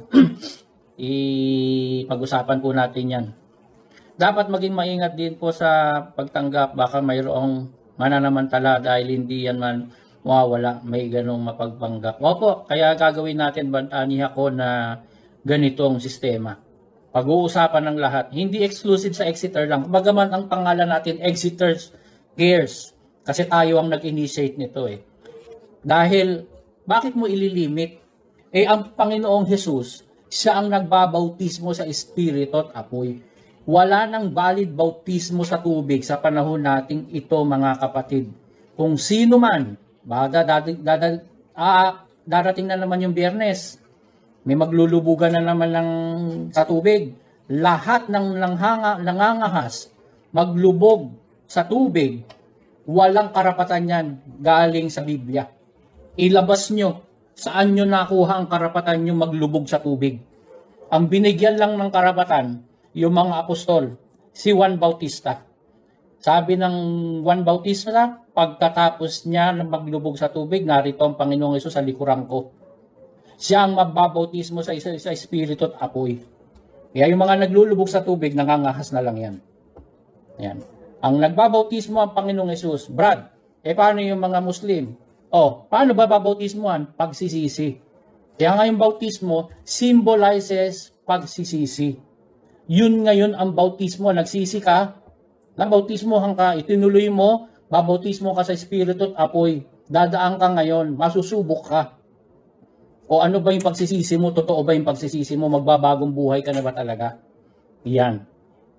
Pag-usapan po natin yan. Dapat maging maingat din po sa pagtanggap. Baka mayroong mananamantala dahil hindi yan man mawawala. May ganong mapagpanggap. Opo, kaya gagawin natin bantani ako na ganitong sistema. Pag-uusapan ng lahat. Hindi exclusive sa Exeter lang. Bagaman ang pangalan natin, Exeter's Cares. Kasi tayo ang nag-initiate nito eh. Dahil, bakit mo ililimit? Ang Panginoong Jesus, siya ang nagbabautismo sa Espiritu at apoy. Wala nang valid bautismo sa tubig sa panahon nating ito mga kapatid. Kung sino man, darating na naman yung Biyernes, may maglulubugan na naman sa tubig. Lahat ng nangangahas, maglubog sa tubig, walang karapatan yan galing sa Biblia. Ilabas nyo, saan nyo nakuha ang karapatan nyo maglubog sa tubig? Ang binigyan lang ng karapatan, yung mga apostol, si Juan Bautista. Sabi ng Juan Bautista, pagkatapos niya na maglubog sa tubig, narito ang Panginoong Hesus sa likuran ko. Siya ang magbabautismo sa Espiritu at apoy. Kaya yung mga naglulubog sa tubig, nangangahas na lang yan. Yan. Ang nagbabautismo ang Panginoong Hesus. Brad, paano yung mga Muslim? Paano ba babautismohan? Pagsisisi. Kaya nga yung bautismo symbolizes pagsisisi. Yun ngayon ang bautismo. Nagsisi ka, nabautismohan ka, itinuloy mo, babautismo ka sa Espiritu at apoy. Dadaan ka ngayon, masusubok ka. O ano ba yung pagsisisi mo? Totoo ba yung pagsisisi mo? Magbabagong buhay ka na ba talaga? Yan.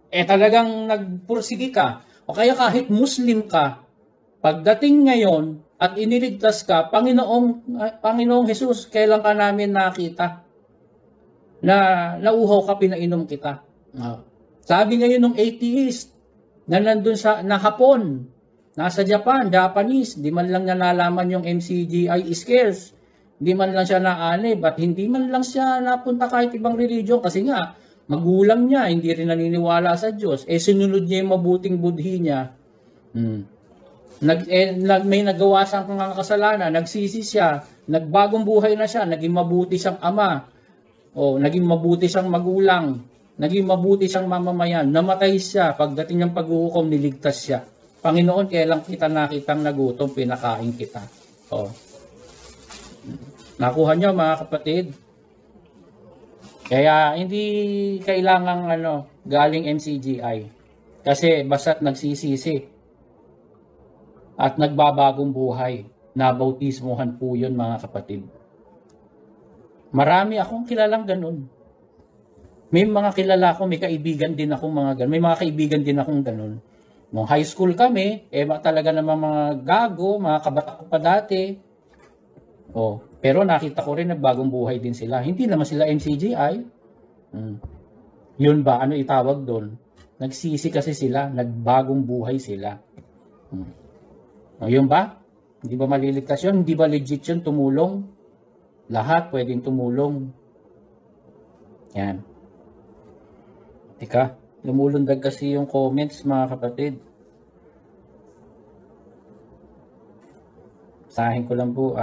Talagang nagpursige ka. O kaya kahit Muslim ka, pagdating ngayon at iniligtas ka, Panginoong Jesus, kailan ka namin nakita na nauhaw ka, pinainom kita. Sabi ngayon ng atheist na nandun na Hapon, nasa Japanese, di man lang niya nalaman yung MCGI scares. Hindi man lang siya naanib at hindi man lang siya napunta kahit ibang religion kasi nga, magulang niya, hindi rin naniniwala sa Diyos. Sinunod niya yung mabuting budhi niya. May nagawa siyang mga kasalanan, nagsisi siya, nagbagong buhay na siya, naging mabuti siyang ama, naging mabuti siyang magulang, naging mabuti siyang mamamayan, namatay siya, pagdating ng paghuhukom, niligtas siya. Panginoon, kailan kita nakitang nagutom, pinakain kita. Nakuha nyo mga kapatid. Kaya hindi kailangang galing MCGI. Kasi basta't nagsisisi at nagbabagong buhay, nabautismuhan po yun mga kapatid. Marami akong kilalang ganun. May mga kilala ko, may kaibigan din akong mga ganun. May mga kaibigan din akong ganun. Nung high school kami, talaga naman mga gago, mga kabata ko pa dati. Pero nakita ko rin nagbagong buhay din sila. Hindi naman sila MCGI. Yun ba? Ano itawag doon? Nagsisi kasi sila. Nagbagong buhay sila. Yun ba? Hindi ba maliligtas yun? Hindi ba legit yun tumulong? Lahat pwedeng tumulong. Yan. Teka, lumulundag kasi yung comments mga kapatid. Sahin ko lang po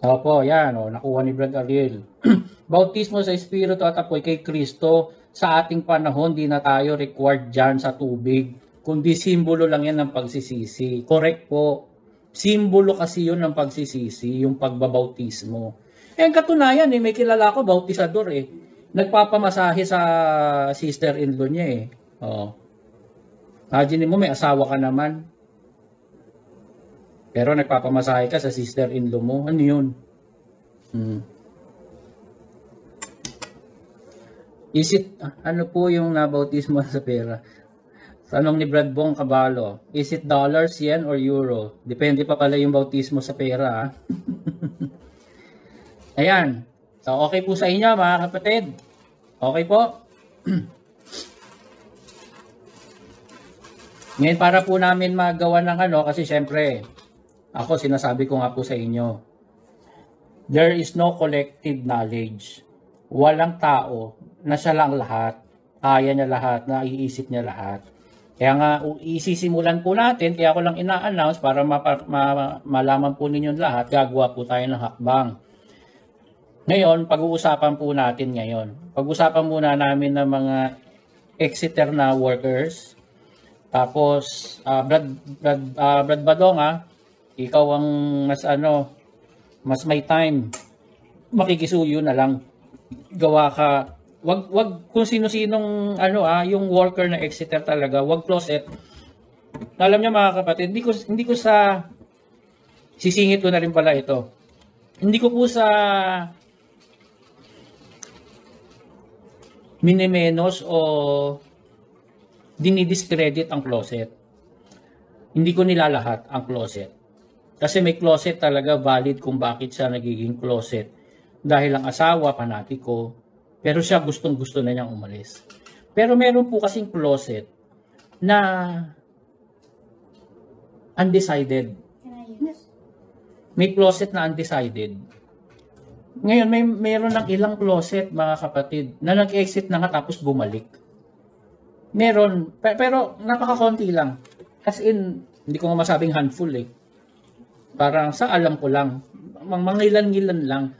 Opo, yan nakuha ni Brad Ariel. Bautismo sa Espiritu at apoy kay Kristo. Sa ating panahon, di na tayo required dyan sa tubig. Kundi simbolo lang yan ng pagsisisi. Correct po. Simbolo kasi yun ng pagsisisi, yung pagbabautismo. Ang katunayan, may kilala ko, bautisador Nagpapamasahe sa sister-in-law niya Imagine mo, may asawa ka naman. Pero nagpapamasahe ka sa sister-in-law mo. Ano yun? Is it, ano po yung nabautismo sa pera? Tanong ni Brad Bong Caballo, is it dollars, yen, or euro? Depende pa pala yung bautismo sa pera. Ayan. So, okay po sa inyo mga kapatid? Okay po? Ngayon para po namin magawa ng kasi syempre, ako sinasabi ko nga po sa inyo, there is no collective knowledge. Walang tao na siya lang lahat, kaya niya lahat, naiisip niya lahat. Kaya nga isisimulan po natin, kaya ko lang ina-announce para malaman po ninyo lahat, gagawa po tayo ng hakbang. Ngayon, pag-uusapan po natin ngayon. Pag-uusapan muna namin ng mga Exeter na workers. Tapos, Brad Badong ikaw ang mas may time. Makikisuyo na lang. Gawa ka. Wag kung sino-sinong yung worker na Exeter talaga, wag closet. Alam niyo mga kapatid, hindi ko sa sisingit ko na rin pala ito. Hindi ko po sa minimenos o dinidiscredit ang closet. Hindi ko nilalahat ang closet. Kasi may closet talaga valid kung bakit siya nagiging closet. Dahil ang asawa, panatiko, pero siya gustong-gusto na niyang umalis. Pero meron po kasing closet na undecided. May closet na undecided. Ngayon, meron ng ilang closet, mga kapatid, na nag-exit na nga tapos bumalik. Meron, pero napakakonti lang. As in, hindi ko nga masabing handful Parang sa alam ko lang, mangilan-ngilan lang.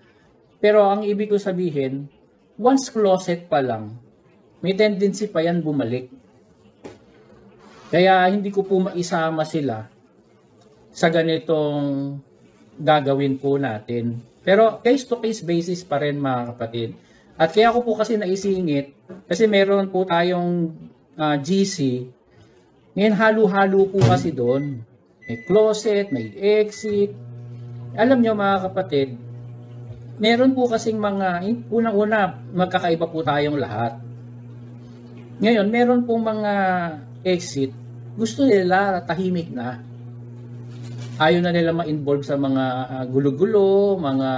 Pero ang ibig ko sabihin, once closet pa lang, may tendency pa yan bumalik. Kaya hindi ko po maisama sila sa ganitong gagawin po natin. Pero case-to-case basis pa rin mga kapatid. At kaya ko po kasi naisingit, kasi meron po tayong GC, ngayon halo-halo po kasi doon. May closet, may exit. Alam nyo mga kapatid, meron po kasing mga, unang-una, magkakaiba po tayong lahat. Ngayon, meron pong mga exit, gusto nila tahimik na. Ayaw na nila ma-involve sa mga gulo-gulo, mga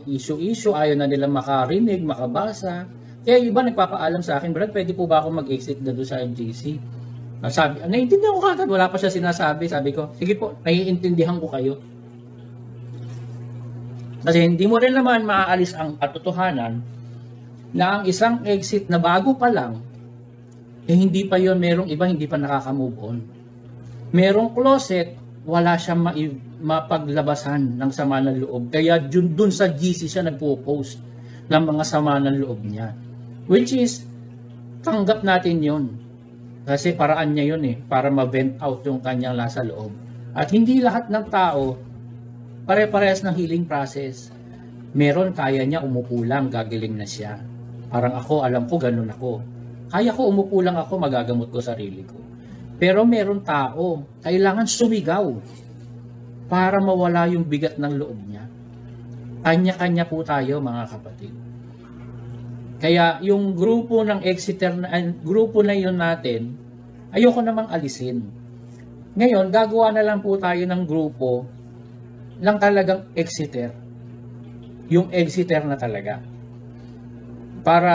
issue-issue, ayaw na nila makarinig, makabasa. Kaya iba nagpapaalam sa akin, Brad, pwede po ba ako mag-exit na doon sa MGC? Sabi, naiintindihan ko kagad, wala pa siya sinasabi. Sabi ko, sige po, naiintindihan ko kayo. Kasi hindi mo rin naman maaalis ang katotohanan na ang isang exit na bago pa lang, hindi pa yon, merong iba hindi pa nakaka-move on. Merong closet, wala siyang mapaglabasan ng sama ng loob. Kaya dun sa GC siya nagpo-post ng mga sama ng loob niya. Which is, tanggap natin yon. Kasi paraan niya yun para ma-vent out yung kanyang nasa loob. At hindi lahat ng tao pare-parehas ng healing process. Meron kaya niya umupo lang, gagaling na siya. Parang ako, alam ko, ganun ako. Kaya ko umupo lang ako, magagamot ko sarili ko. Pero meron tao, kailangan sumigaw para mawala yung bigat ng loob niya. Kanya-kanya po tayo mga kapatid. Kaya yung grupo ng Exeter, grupo na yun natin, ayoko namang alisin. Ngayon, gagawa na lang po tayo ng grupo lang talagang Exeter. Yung Exeter na talaga. Para,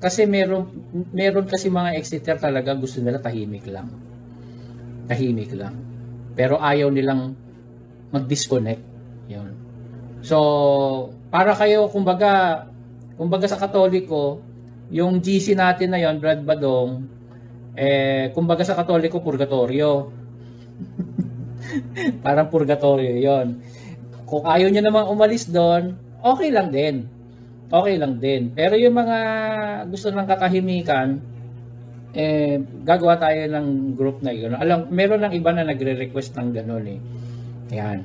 kasi meron kasi mga Exeter talaga gusto nila tahimik lang. Tahimik lang. Pero ayaw nilang mag-disconnect. Yun. So, para kayo, kumbaga sa Katoliko, yung GC natin na yon, Brad Badong, Kumbaga sa Katoliko, purgatorio. Parang purgatorio yon. Kung ayaw nyo namang umalis doon, okay lang din. Okay lang din. Pero yung mga gusto ng katahimikan, gagawa tayo ng group na yun. Meron ng iba na nagre-request ng gano'n eh. Yan.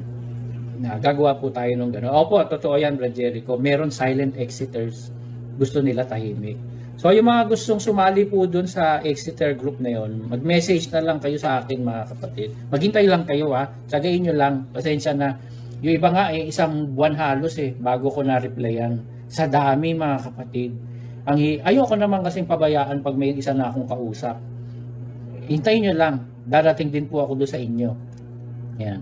Gagawa po tayo ng gano'n. Opo, totoo yan, Brad Jericho. Meron silent exiters. Gusto nila tahimik. So, yung mga gustong sumali po dun sa Exeter group na yon, mag-message na lang kayo sa akin, mga kapatid. Maghintay lang kayo, ha. Tsagain nyo lang. Pasensya na. Yung iba nga, isang buwan halos bago ko na-replyan. Sa dami, mga kapatid. Ayoko naman kasing pabayaan pag may isa na akong kausap. Hintayin nyo lang. Darating din po ako doon sa inyo. Yan.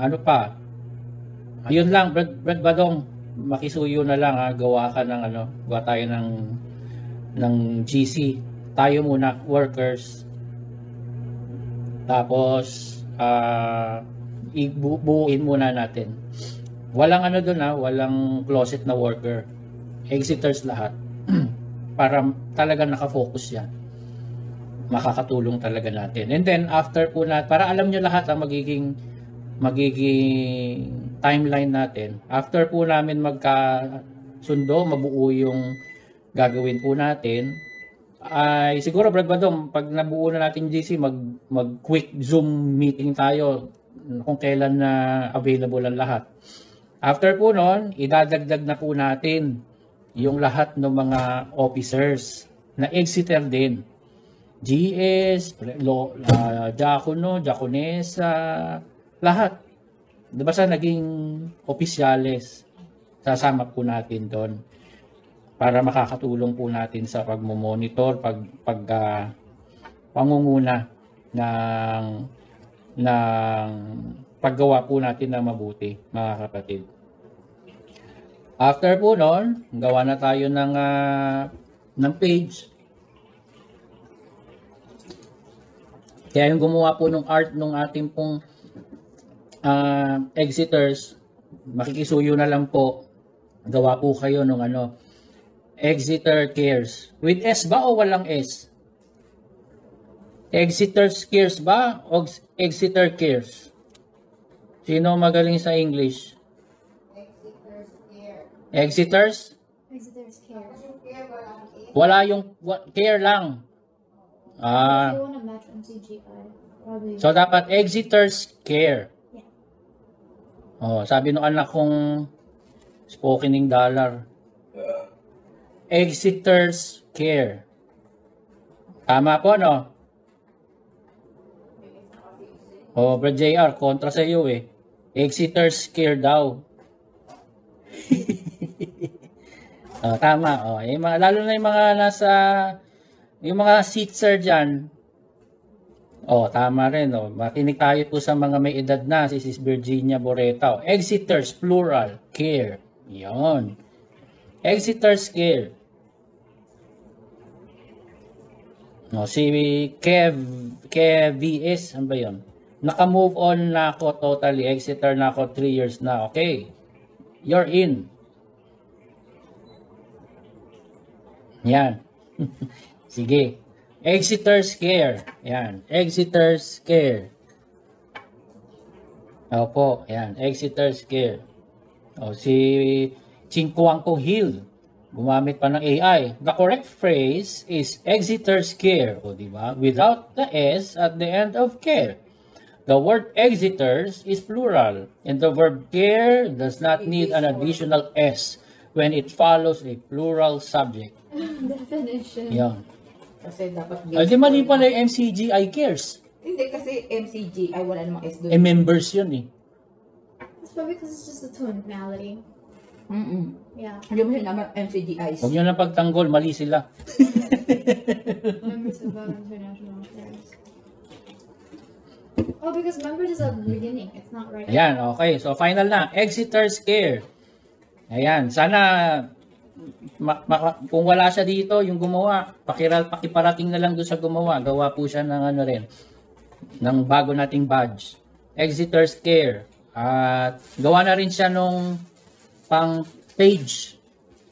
Ano pa? Ayun lang, Brad Badong. Makisuyo na lang, ha. Gawa ka ng gawa tayo ng GC. Tayo muna, workers. Tapos, ibubuin muna natin. Walang doon, walang closet na worker. Exiters lahat. Para talaga nakafocus yan. Makakatulong talaga natin. And then, after po para alam nyo lahat ang magiging timeline natin. After po namin magkasundo, mabuo yung gagawin po natin, ay siguro, Brad Badong, pag nabuo na natin GC, mag quick Zoom meeting tayo kung kailan na available ang lahat. After po nun, idadagdag na po natin yung lahat ng mga officers na Exeter din. GS, Diakono, Diakonesa, lahat. Diba sa naging opisyales, sasama po natin doon para makakatulong po natin sa pagmomonitor, pangunguna ng paggawa po natin na mabuti, mga kapatid. After po noon, gawa na tayo ng page. Kaya yung gumawa po ng art ng ating pong Exiters, makikisuyo na lang po. Gawa po kayo ng Exeter Cares. With S ba o walang S? Exeter's Cares ba o Exeter Cares? Sino magaling sa English? Exeter's care. Exeter's? Exeter's care. Wala yung care lang. If you want to match MCGI, probably. So dapat Exeter's Care. Yeah. Sabi nung anak kong spokening dollar. Exeter's Care. Tama po, no? Brad JR, kontra sa iyo Exeter's Care daw. Tama. Lalo na yung mga yung mga seatser dyan. Tama rin. Makinig tayo po sa mga may edad na, si Sis Virginia Boreta. Exeter's plural, care. Yon. Exeter's Care. Si KVS, ano ba yun? Naka-move on na ako totally. Exeter na ako 3 years na. Okay. You're in. Yan. Sige. Exeter's Care. Yan. Exeter's Care. Opo. Yan. Exeter's Care. Si Chinquanco Hill. Gumamit pa ng AI. The correct phrase is Exeter's Care. Diba? Without the S at the end of care. The word Exeter's is plural. And the verb care does not need an additional S when it follows a plural subject. Definition. Yan. Kasi dapat Di mali pala yung MCGI cares. Hindi kasi MCG ay wala namang S doon. Members yun It's probably because it's just a tonality. Yeah. Hindi mo naman MCGIs. Huwag nyo na pagtanggol, mali sila. Members of international affairs. Because members is at the beginning. It's not right. Ayan, okay. So, final na. Exeter's Care. Ayan. Sana, kung wala siya dito, yung gumawa, pakiparating na lang doon sa gumawa. Gawa po siya ng ng bago nating badge. Exeter's Care. At gawa na rin siya nung pang page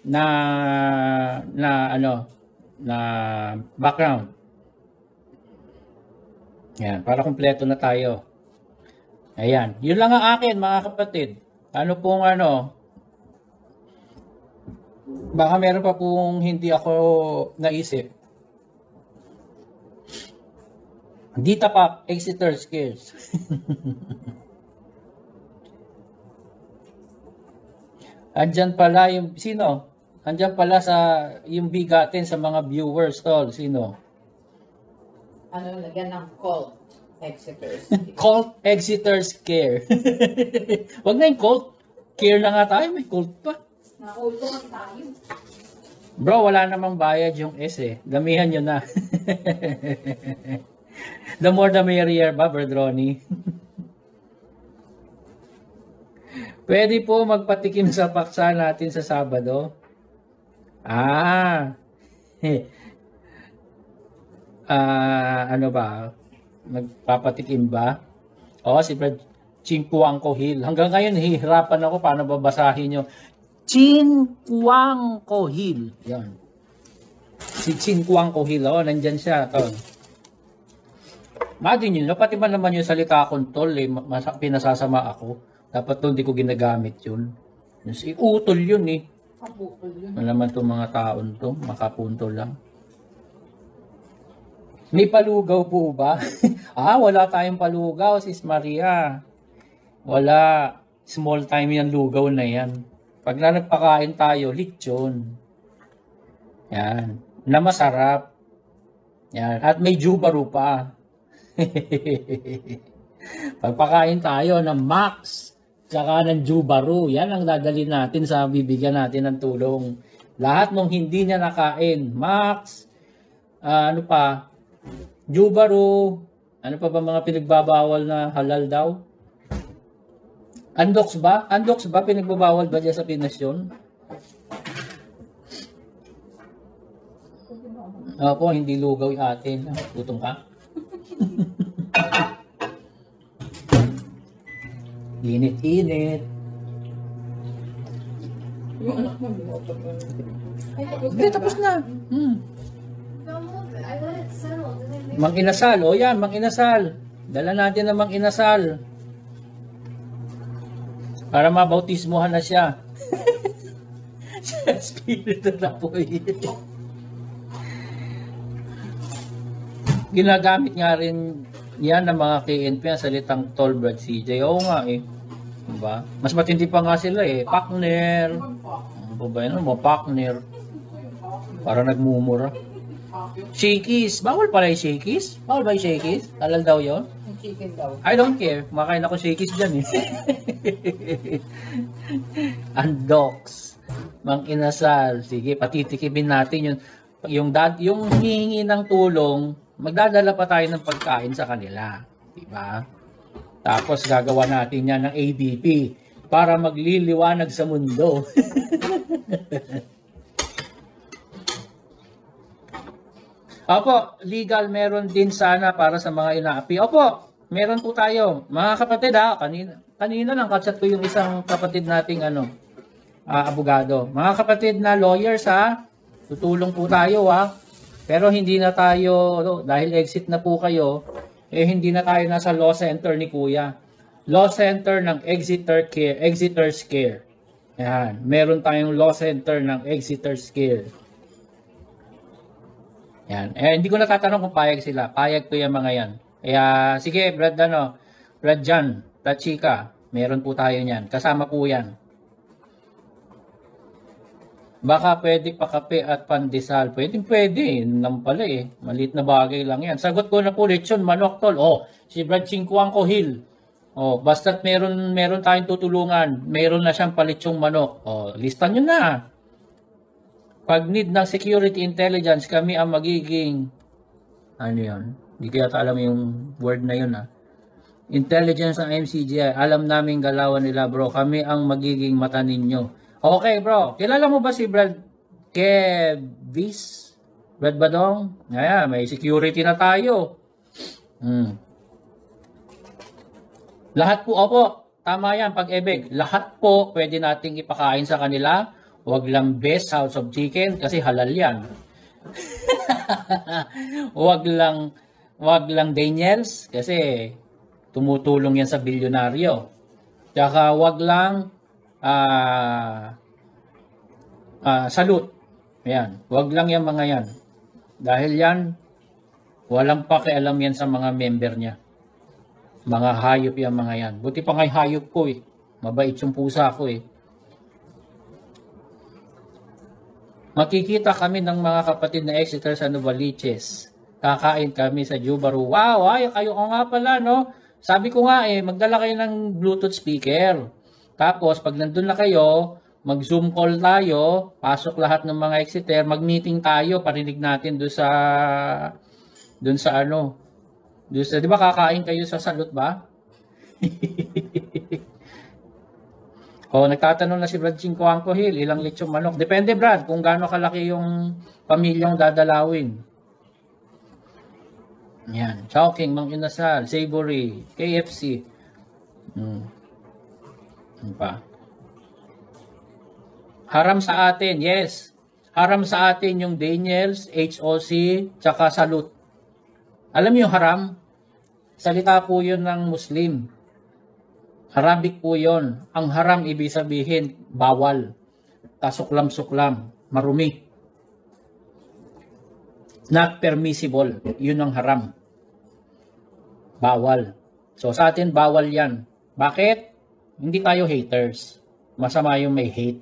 na background. Yan, para kumpleto na tayo. Ayan, yun lang ang akin mga kapatid. Ano pong baka meron pa pong hindi ako naisip. Dita pa, Exeter Skills. Andyan pala yung, sino? Andyan pala yung bigatin sa mga viewers, tol. Sino? Ano, lagyan ng cult. Exeters. Cult Exeter's Care. Wag na yung cult. Care na nga tayo, may cult pa. Nakulto ka tayo. Bro, wala namang bayad yung S eh. Damihan nyo na. The more the merrier ba, Brad Ronnie? Pwede po magpatikim sa paksa natin sa Sabado. Ano ba? Magpapatikim ba? Oo, si Brad Chinquanco Hill. Hanggang ngayon, hihirapan ako paano babasahin yung Chinquanco Hill. Yan. Si Chinquanco Hill. Oo, nandyan siya. Tol. Imagine nyo, pati ba naman yung salita akong tol, pinasasama ako. Dapat to hindi ko ginagamit yun. Si utol yun eh. Kaputol yun. Ano naman itong mga taon to, makapunto lang. May palugaw po ba? Wala tayong palugaw, Sis Maria. Wala. Small time yan, lugaw na yan. Pag nagpakain tayo, lechon. Yan. Na masarap. Yan. At may jubaro pa. Pagpakain tayo ng Max, tsaka ng jubaro, yan ang dadalhin natin sa bibigyan natin ng tulong. Lahat ng hindi niya nakain, Max, ano pa, jubaro, ano pa ba mga pinagbabawal na halal daw? Andox ba? Andox ba? Pinagbabawal ba dyan sa Pinas yun? Opo, hindi lugaw yung atin. Gutom ka? Init-init. Yung anak mo, binoto mo. Ay, Hindi, tapos na. Don't move it. I let it settle. Then I make Mang Inasal. O yan, Mang Inasal. Dala natin ng Mang Inasal. Para mabautismohan na siya. Espiritu na po Ginagamit nga rin yan ng mga KNP ang salitang tol, Brad CJ. Oo nga eh. Diba? Mas matindi pa nga sila eh. Partner. Ano ba yun? Mga partner. Para nagmumura. Shakies. Bawal pala yung shakies? Bawal ba yung shakies? Halal daw yun? yung chicken daw. I don't care. Makain ako shakies dyan eh. Andox. Mang Inasal. Sige, patitikimin natin yun. Yung hihingi ng tulong, magdadala pa tayo ng pagkain sa kanila. Diba? Tapos gagawa natin yan ng ABP para magliliwanag sa mundo. Opo, legal meron din sana para sa mga inaapi. Opo, meron po tayo. Mga kapatid kanina lang kachat ko yung isang kapatid nating abogado. Mga kapatid na lawyers tutulong po tayo Pero hindi na tayo, dahil exit na po kayo, hindi na tayo nasa law center ni Kuya. Law center ng Exeter's Care. Yan, meron tayong law center ng Exeter's Care. Yan. Hindi ko natatanong kung payag sila. Payag ko yung mga yan. Kaya, sige, Brad Jan, Brad Chika, meron po tayo niyan. Kasama po yan. Baka pwede pa kape at pandesal. Pwede. Yun lang pala eh. Maliit na bagay lang yan. Sagot ko na po, lechon, manok, tol. Si Brad Chinquanco Hill. Basta't meron tayong tutulungan. Meron na siyang palitsong manok. Listan nyo na. Pag need ng security intelligence, kami ang magiging, ano yun? Hindi ko yata alam yung word na yun Intelligence ng MCGI. Alam namin galawan nila bro. Kami ang magiging mata ninyo. Okay bro. Kilala mo ba si Brad Kevis? Brad Badong? Ayan, may security na tayo. Lahat po, tama yan, pag-ebig. Lahat po pwede nating ipakain sa kanila. Huwag lang best house of chicken kasi halal yan. Huwag lang Daniels kasi tumutulong yan sa bilyonaryo. Tsaka huwag lang salute. Yan. Huwag lang yan mga yan. Dahil yan, walang pakialam yan sa mga member niya. Mga hayop yan mga yan. Buti pa nga'y hayop ko eh. Mabait yung pusa ko eh. Makikita kami ng mga kapatid na Exeter sa Novaliches. Kakain kami sa Jubaru. Wow, ay, kayo ko nga pala, no? Sabi ko nga eh, magdala kayo ng Bluetooth speaker. Tapos, pag nandun na kayo, mag-Zoom call tayo, pasok lahat ng mga Exeter, mag-meeting tayo, parinig natin doon sa di ba kakain kayo sa salot ba? Nagtatanong na si Brad Chincoanco Hill, ilang lechong manok. Depende Brad, kung gaano kalaki yung pamilyang dadalawin. Yan, Chowking, Mang Inasal, Savory, KFC. Ano pa? Haram sa atin, yes. Haram sa atin yung Daniels, HOC, tsaka Salute. Alam niyo yung haram? Salita po yun ng Muslim. Arabic po yun. Ang haram ibig sabihin, bawal. Kasuklam-suklam, marumi. Not permissible. Yun ang haram. Bawal. So sa atin, bawal yan. Bakit? Hindi tayo haters. Masama yung may hate.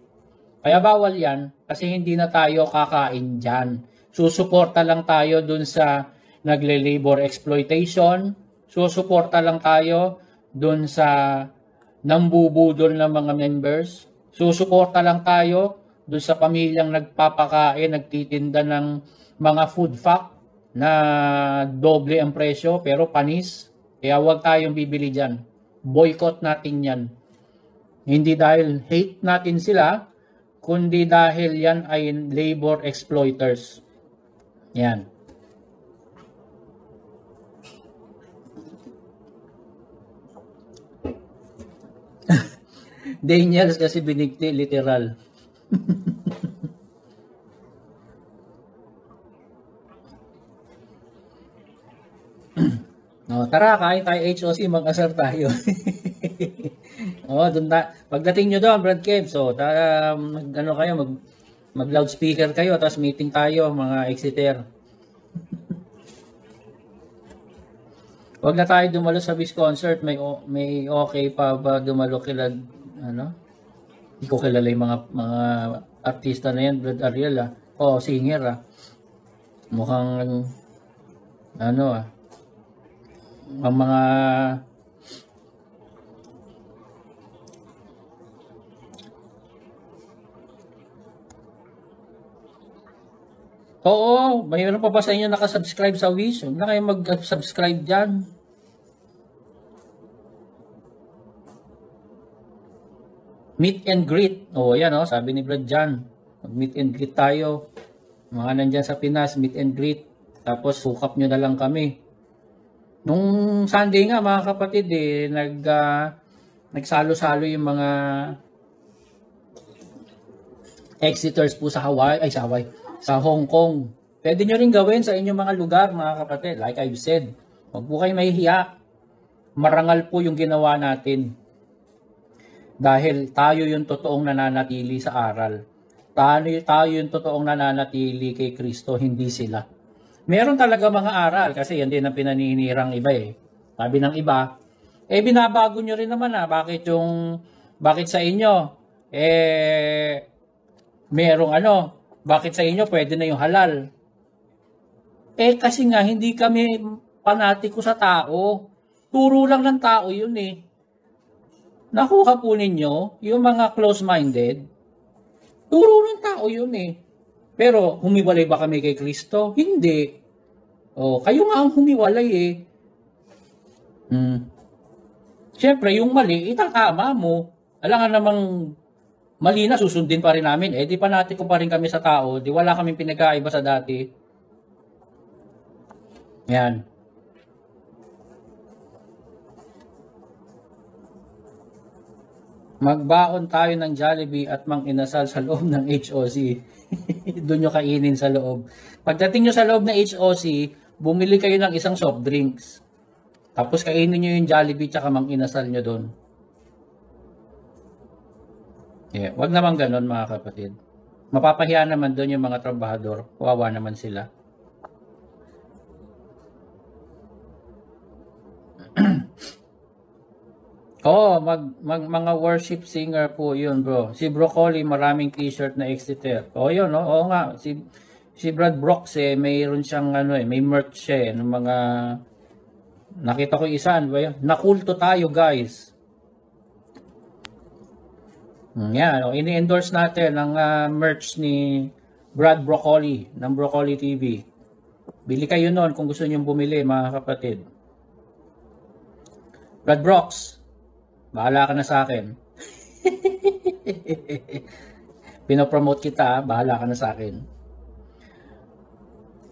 Kaya bawal yan kasi hindi na tayo kakain dyan. Susuporta lang tayo dun sa nagle-labor exploitation. Susuporta lang tayo dun sa nambubudol ng mga members. Susuporta lang tayo dun sa pamilyang nagpapakain, nagtitinda ng mga food fact na doble ang presyo pero panis. Kaya huwag tayong bibili dyan. Boycott natin yan. Hindi dahil hate natin sila, kundi dahil yan ay labor exploiters. Yan. Daniels kasi binigti, literal. No, tara, kain tayo HOC, mag-asar tayo. Pagdating nyo doon, Brad Kev, so, mag-loudspeaker kayo, tapos meeting tayo, mga Exeter. Huwag na tayo dumalo sa Wish concert, may okay pa ba dumalo kila, hindi ko kilala yung mga artista na yan, Brad Ariel, singer, mukhang, ang mga mayroon pa ba sa inyo nakasubscribe sa Wish? Huwag na kayo mag-subscribe dyan. Meet and greet. Yan sabi ni Brad Jan. Mag-meet and greet tayo. Mga nandyan sa Pinas, meet and greet. Tapos sukap nyo na lang kami. Nung Sunday nga mga kapatid nagsalo-salo yung mga Exeters po sa sa Hong Kong. Pwede nyo rin gawin sa inyong mga lugar mga kapatid. Like I've said, huwag po kayo mahihiya. Marangal po yung ginawa natin. Dahil tayo yung totoong nananatili sa aral. Tayo yung totoong nananatili kay Kristo, hindi sila. Meron talaga mga aral kasi yan din ang pinaninirang iba eh. Sabi ng iba, binabago nyo rin naman bakit sa inyo merong bakit sa inyo pwede na yung halal? Kasi nga hindi kami panatiko sa tao. Turo lang ng tao yun eh. Nakuha po ninyo yung mga close-minded. Turo ng tao yun eh. Pero humiwalay ba kami kay Kristo? Hindi. Kayo nga ang humiwalay eh. Siyempre, yung mali, itatama mo. Alam nga namang mali na, susundin pa rin namin. Di panatiko pa rin kami sa tao. Di wala kaming pinagkaiba sa dati. Yan. Magbaon tayo ng Jollibee at Mang Inasal sa loob ng HOC. Doon nyo kainin sa loob. Pagdating nyo sa loob ng HOC, bumili kayo ng isang soft drinks. Tapos kainin nyo yung Jollibee tsaka Mang Inasal nyo doon. Yeah, wag naman ganun mga kapatid. Mapapahiya naman doon yung mga trabahador. Kawawa naman sila. Oo, mga worship singer po yun, bro. Si Broccoli, maraming t-shirt na Exeter. Oo, yun, no? Oo nga. Si Brad Brooks, mayroon siyang, may merch siya, ng mga, nakita ko isa, ano ba yun? Nakulto tayo, guys. Yan, ini-endorse natin ang merch ni Brad Broccoli, ng Broccoli TV. Bili kayo nun kung gusto nyo bumili, mga kapatid. Brad Brooks, bahala ka na sa akin. Pinopromote kita, bahala ka na sa akin.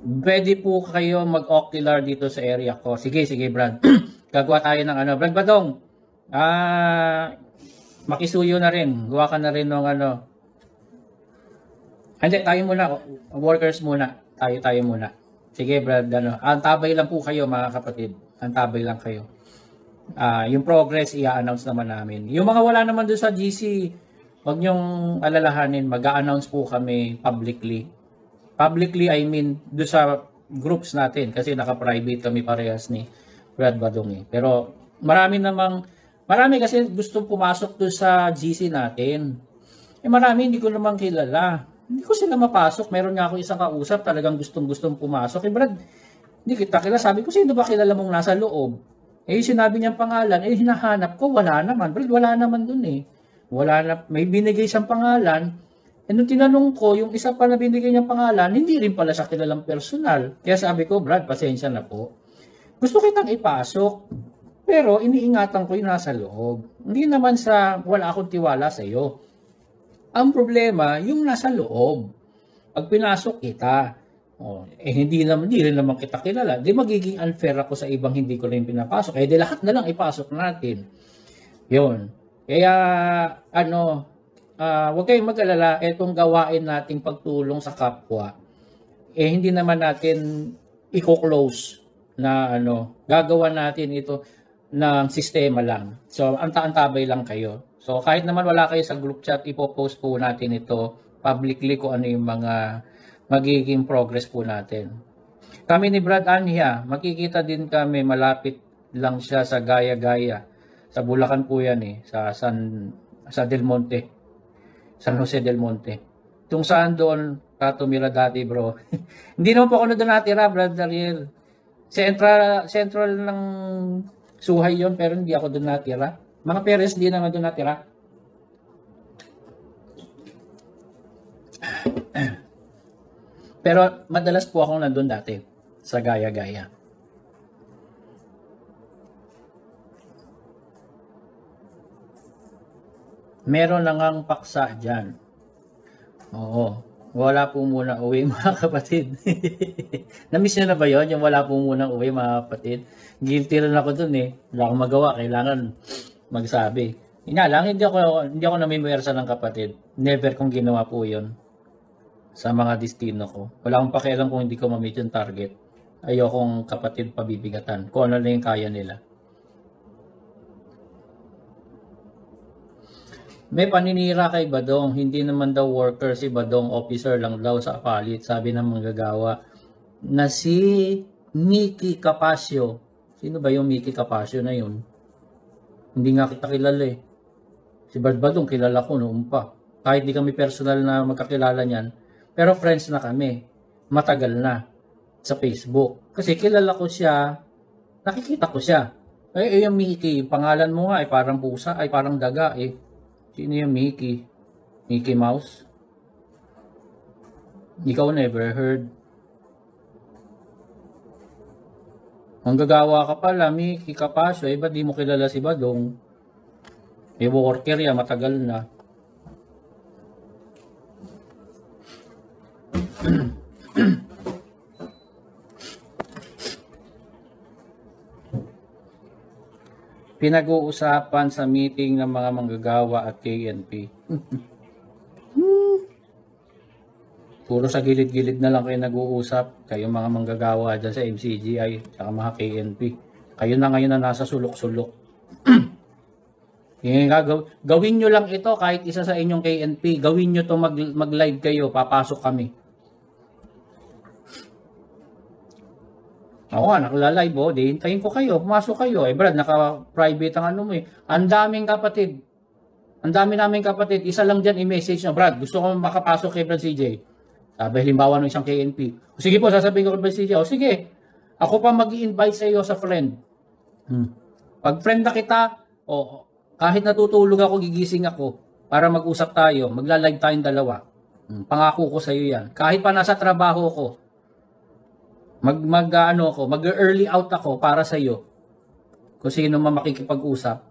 Pwede po kayo mag-ocular dito sa area ko. Sige, Brad. Gagawa tayo ng Brad Badong. Makisuyo na rin. Gawa ka na rin ng Hindi, tayo muna. Workers muna. Tayo muna. Sige, Brad. Antabay lang po kayo, mga kapatid. Antabay lang kayo. Yung progress, i-announce naman namin. Yung mga wala naman doon sa GC, wag nyong alalahanin, mag-a-announce po kami publicly. Publicly, I mean, doon sa groups natin, kasi naka-private kami parehas ni Brad Badong. Pero marami kasi gusto pumasok doon sa GC natin. Marami hindi ko naman kilala. Hindi ko sila mapasok. Meron nga ako isang kausap, talagang gustong pumasok. Brad, hindi kita kilala. Sabi ko, sino ba kilala mong nasa loob? Sinabi niyang pangalan, hinahanap ko, wala naman. Brad, wala naman dun Wala na, may binigay siyang pangalan. Nung tinanong ko, yung isa pa na binigay niyang pangalan, hindi rin pala siya kilalang personal. Kaya sabi ko, Brad, pasensya na po. Gusto kitang ipasok, pero iniingatan ko yung nasa loob. Hindi naman wala akong tiwala sa iyo. Ang problema, yung nasa loob. Pag pinasok kita, hindi rin naman kita kilala. Di magiging unfair ako sa ibang hindi ko rin pinapasok. Di lahat na lang ipasok natin. Yun. Kaya, huwag kayong mag-alala, itong gawain nating pagtulong sa kapwa, hindi naman natin i-close na gagawa natin ito ng sistema lang. So, antabay lang kayo. So, kahit naman wala kayo sa group chat, ipopost po natin ito publicly kung ano yung mga magiging progress po natin. Kami ni Brad Anya, makikita din kami, malapit lang siya sa Gaya-Gaya. Sa Bulacan po yan sa Del Monte. San Jose del Monte. Kung saan doon tumira dati, bro. Hindi naman po ako doon natira, Brad Ariel. Central ng Suhay yon, pero hindi ako doon natira. Mga Perez, hindi naman doon natira. Pero madalas po akong nandun dati sa Gaya-Gaya. Meron lang ang paksa dyan. Oo. Wala po muna uwi, mga kapatid. Namiss nyo na ba yun? Yung wala po muna uwi, mga kapatid. Guilty rin ako dun Wala akong magawa. Kailangan magsabi. Lang, hindi ako namimiwersa ng kapatid. Never kong ginawa po yun sa mga destino ko. Wala akong pakialam kung hindi ko ma-meet yung target. Ayokong kapatid pabibigatan. Kung ano na yung kaya nila. May paninira kay Badong. Hindi naman daw worker si Badong. Officer lang daw sa palit. Sabi ng manggagawa na si Mickey Capasio. Sino ba yung Mickey Capasio na yun? Hindi nga kita kilala Si Brad Badong kilala ko noon pa. Kahit di kami personal na magkakilala niyan. Pero friends na kami. Matagal na. Sa Facebook. Kasi kilala ko siya. Nakikita ko siya. Yung Mickey. Pangalan mo nga parang pusa. Parang daga Sino yung Mickey? Mickey Mouse? Ikaw never heard. Ang gagawa ka pala, Mickey Capasio. Ba't di mo kilala si Badong? Worker yan, matagal na. pinag-uusapan sa meeting ng mga manggagawa at KNP. Puro sa gilid-gilid na lang kayo nag-uusap. Kayo mga manggagawa dyan sa MCGI at mga KNP. Kayo na ngayon na nasa sulok-sulok. Gawin nyo lang ito kahit isa sa inyong KNP. Gawin nyo to mag-live kayo. Papasok kami. Ako nga, nakala-live oh. Di hintayin ko kayo. Pumasok kayo. Brad, naka-private ang ano mo eh. Ang daming kapatid. Ang dami naming kapatid. Isa lang dyan i-message na, Brad, gusto ko makapasok kay Brad CJ. Sabi, halimbawa ng isang KNP. Sige po, sasabihin ko kay Brad CJ. O sige, ako pa mag-i-invite sa iyo sa friend. Pag friend na kita, kahit natutulog ako, gigising ako para mag-usap tayo. Magla-live tayong dalawa. Pangako ko sa iyo yan. Kahit pa nasa trabaho ko, mag-early out ako para sa iyo. Kung sino man makikipag-usap.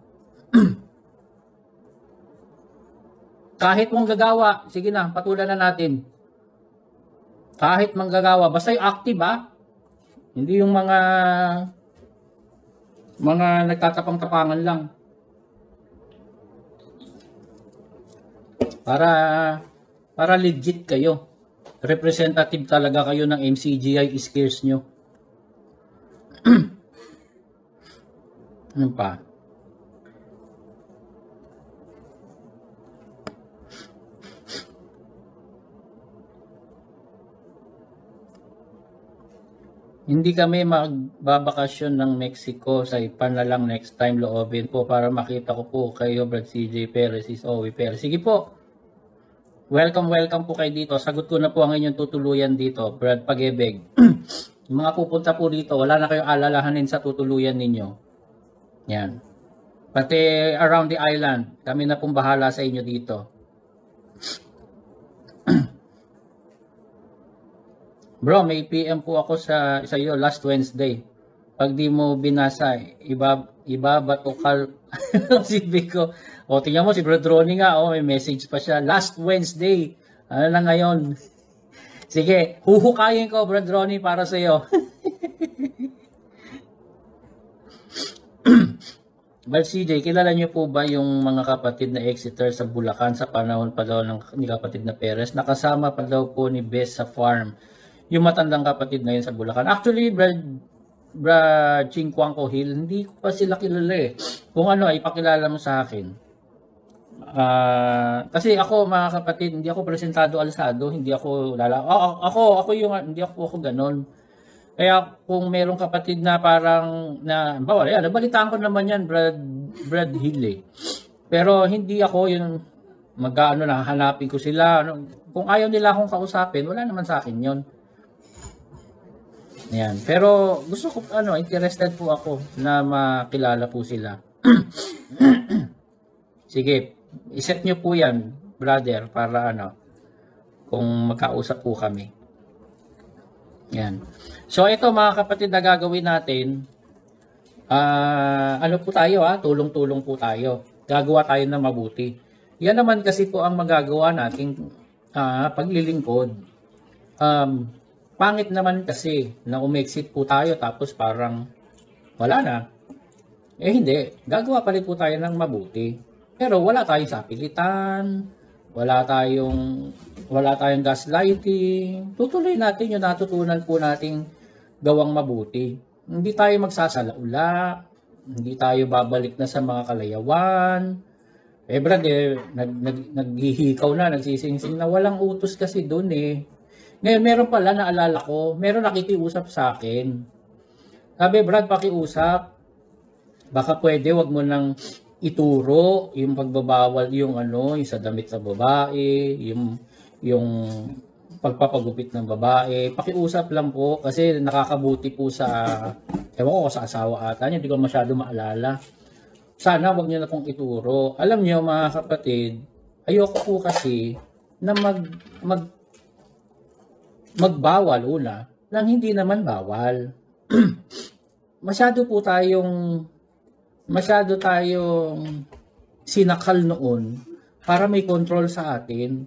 Kahit mong gagawa, sige na, patulan na natin. Kahit manggagawa, basta yung active Hindi yung mga nagtatapang-tapangan lang. Para legit kayo. Representative talaga kayo ng MCGI skills nyo. Ano pa? Hindi kami magbabakasyon ng Mexico. Sa Ipan na lang next time, loobin po para makita ko po kayo, Brad CJ Perez, is Owie Perez. Sige po. Welcome po kayo dito. Sagot ko na po ang inyong tutuluyan dito, Brad Pagebeg. Yung mga pupunta po dito, wala na kayong alalahanin sa tutuluyan ninyo. Yan. Pati around the island, kami na pong bahala sa inyo dito. Bro, may PM po ako sa iyo last Wednesday. Pag di mo binasa, ibabatokal si Vico. O, tingnan mo si Bro Ronnie nga, may message pa siya. Last Wednesday. Ano na ngayon? Sige, huhukayin ko, Bro Ronnie, para sa iyo. Well, CJ, kilala niyo po ba yung mga kapatid na Exeter sa Bulacan sa panahon pa daw ni kapatid na Perez? Nakasama pa daw po ni Bess sa farm. Yung matandang kapatid na yun sa Bulacan. Actually, Brad Chinquanco Hill, hindi ko pa sila kilala eh. Kung ano, ipakilala mo sa akin. Kasi ako, mga kapatid, hindi ako presentado alsado, hindi ako hindi ako ganon. Kaya kung merong kapatid na parang, nabalitaan ko naman yan, Brad Hill eh. Pero hindi ako yung hahanapin ko sila. Kung ayaw nila akong kausapin, wala naman sa akin yun. Yan. Pero gusto ko, interested po ako na makilala po sila. Sige, iset nyo po yan, brother, para kung magkausap po kami. Yan. So ito mga kapatid na gagawin natin, po tayo tulong-tulong po tayo. Gagawa tayo na mabuti. Yan naman kasi po ang magagawa nating paglilingkod. Pangit naman kasi na umexit po tayo tapos parang wala na. Hindi. Gagawa pa rin po tayo ng mabuti. Pero wala tayong sapilitan, wala tayong gaslighting. Tutuloy natin yung natutunan po nating gawang mabuti. Hindi tayo magsasalaula, hindi tayo babalik na sa mga kalayawan. Brad, naghihikaw na, nagsisingsing na, walang utos kasi doon eh. Ngayon, meron pala, naalala ko, meron nakikiusap sa akin. Sabi, Brad, pakiusap. Baka pwede, wag mo nang ituro yung pagbabawal, yung sa damit sa babae, yung pagpapagupit ng babae. Pakiusap lang po, kasi nakakabuti po sa asawa ata niya, hindi ko masyado maalala. Sana wag niyo na pong ituro. Alam niyo, mga kapatid, ayoko po kasi na magbawal nang hindi naman bawal. masyado tayong sinakal noon para may control sa atin.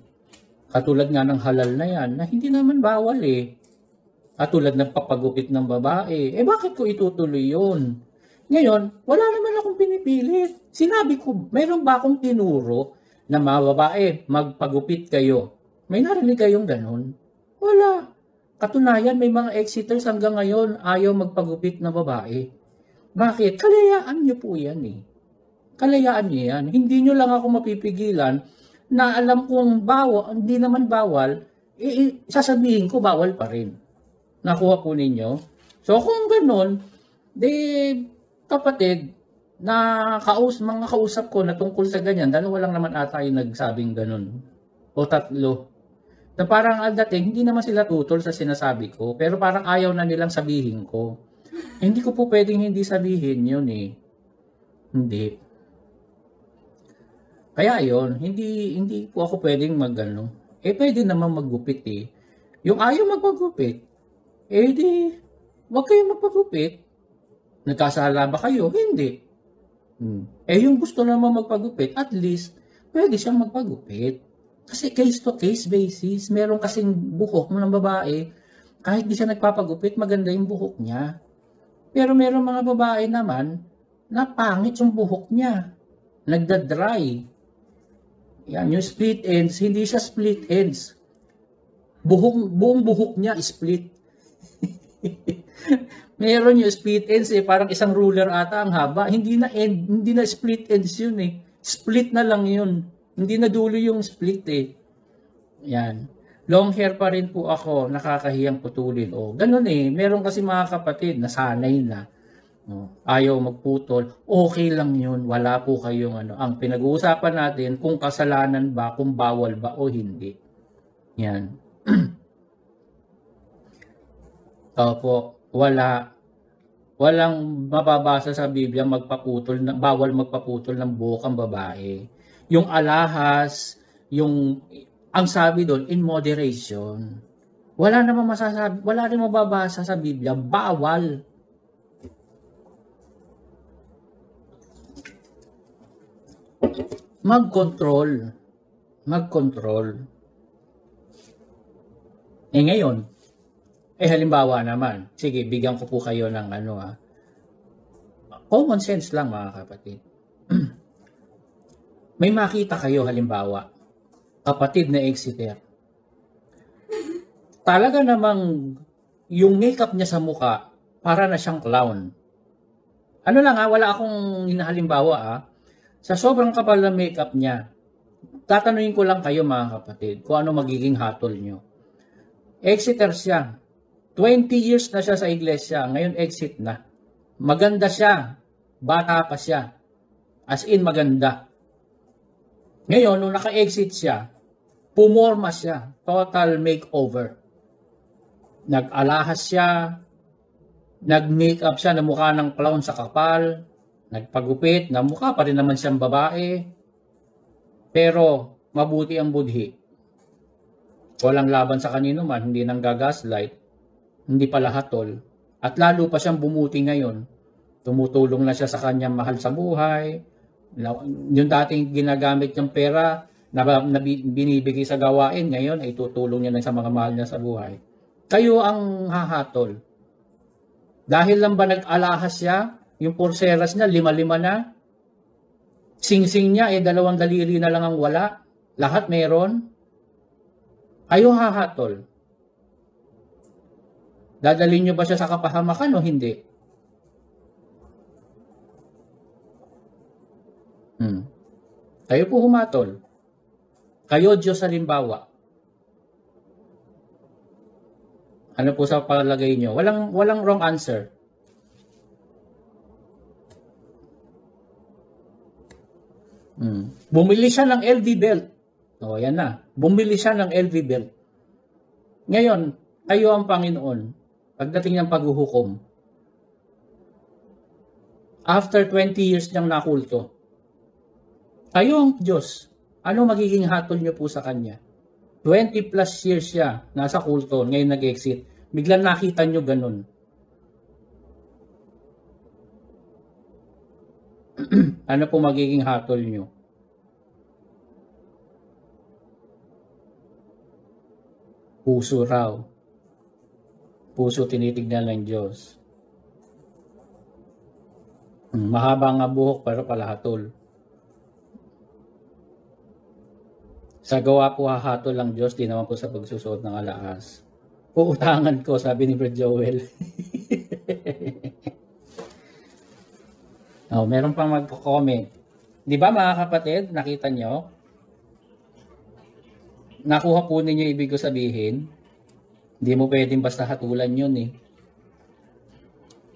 Katulad nga ng halal na yan, na hindi naman bawal eh. Katulad ng papagupit ng babae. Bakit ko itutuloy yun? Ngayon, wala naman akong pinipilit. Sinabi ko, mayroon ba akong tinuro na mga babae, magpagupit kayo? May narinig kayong ganun? Wala. Katunayan, may mga exiters hanggang ngayon ayaw magpagupit na babae. Bakit? Kalayaan nyo po yan eh. Kalayaan nyo yan. Hindi nyo lang ako mapipigilan na alam kong bawal, hindi naman bawal, sasabihin ko bawal pa rin. Nakuha po ninyo? So kung ganun, di kapatid, na mga kausap ko na tungkol sa ganyan, dalawa lang naman ata yung nagsabing ganun. O tatlo. Na parang ang dating, hindi naman sila tutol sa sinasabi ko, pero parang ayaw na nilang sabihin ko. Hindi ko po pwedeng hindi sabihin yun eh. Hindi. Kaya yun, hindi po ako pwedeng magano. Pwede naman maggupit eh. Yung ayaw magpagupit, di, wag kayong magpagupit. Nagkasala ba kayo? Hindi. Yung gusto naman magpagupit, at least, pwede siyang magpagupit. Kasi case to case basis, meron kasing buhok ng babae, kahit di siya nagpapagupit, maganda yung buhok niya. Pero meron mga babae naman, na pangit yung buhok niya. Nagda-dry. Yan, yung split ends, hindi siya split ends. Buong buhok niya split. Meron yung split ends parang isang ruler ata ang haba. Hindi na split ends yun eh. Split na lang yun. Hindi na dulo yung split eh. Yan. Long hair pa rin po ako, nakakahiyang putulin. Ganun eh. Meron kasi mga kapatid na sanay na. Ayaw magputol. Okay lang yun. Wala po kayong ano. Ang pinag-uusapan natin kung kasalanan ba, kung bawal ba o hindi. Yan. Opo, walang mababasa sa Biblia bawal magpaputol ng buhok ang babae. Yung alahas, ang sabi doon, in moderation. Wala namang masasabi, wala rin mababasa sa Biblia, bawal. Mag-control. Ngayon, halimbawa naman, sige, bigyan ko po kayo ng common sense lang mga kapatid. May makita kayo halimbawa, kapatid na exiter. Talaga namang yung makeup niya sa mukha, para na siyang clown. Ano lang wala akong hinahalimbawa Sa sobrang kapal ng makeup niya, tatanungin ko lang kayo mga kapatid, kung ano magiging hatol nyo. Exiter siya. 20 years na siya sa iglesia, ngayon exit na. Maganda siya, bata pa siya. As in maganda. Ngayon, nung naka-exit siya, pumorma siya, total makeover. Nag-alahas siya, nag-makeup siya na mukha ng clown sa kapal, nagpagupit, na mukha pa rin naman siyang babae, pero mabuti ang budhi. Walang laban sa kanino man, hindi nang gagaslight, hindi pala hatol, at lalo pa siyang bumuti ngayon. Tumutulong na siya sa kanyang mahal sa buhay, yung dating ginagamit niyang pera na binibigay sa gawain, ngayon ay tutulong niya na sa mga mahal niya sa buhay. Kayo ang hahatol. Dahil lang ba nag-alahas siya, yung pulseras niya, 5-5 na, sing-sing niya, 2 daliri na lang ang wala, lahat meron, kayo hahatol. Dadalhin niyo ba siya sa kapahamakan o hindi? Kayo po humatol. Kayo Diyos halimbawa. Ano po sa palagay niyo? Walang wrong answer. Bumili siya ng LV belt. Yan na. Bumili siya ng LV belt. Ngayon, kayo ang Panginoon. Pagdating ng paghuhukom. After 20 years niyang nakulto. Kayo ang Diyos. Ano magiging hatol niyo po sa Kanya? 20 plus years siya nasa kulto, ngayon nag-exit. Biglang nakita niyo ganun. Ano po magiging hatol niyo? Puso raw. Puso tinitignan ng Diyos. Mahaba nga buhok pero palahatol. Sa gawa po hahatol lang Diyos, di naman po sa pagsusuot ng alahas. Uutangan ko, sabi ni Brad Joel. Meron pang magko-comment. Di ba mga kapatid, nakita nyo? Nakuha po ninyo ibig ko sabihin. Hindi mo pwedeng basta hatulan yun eh.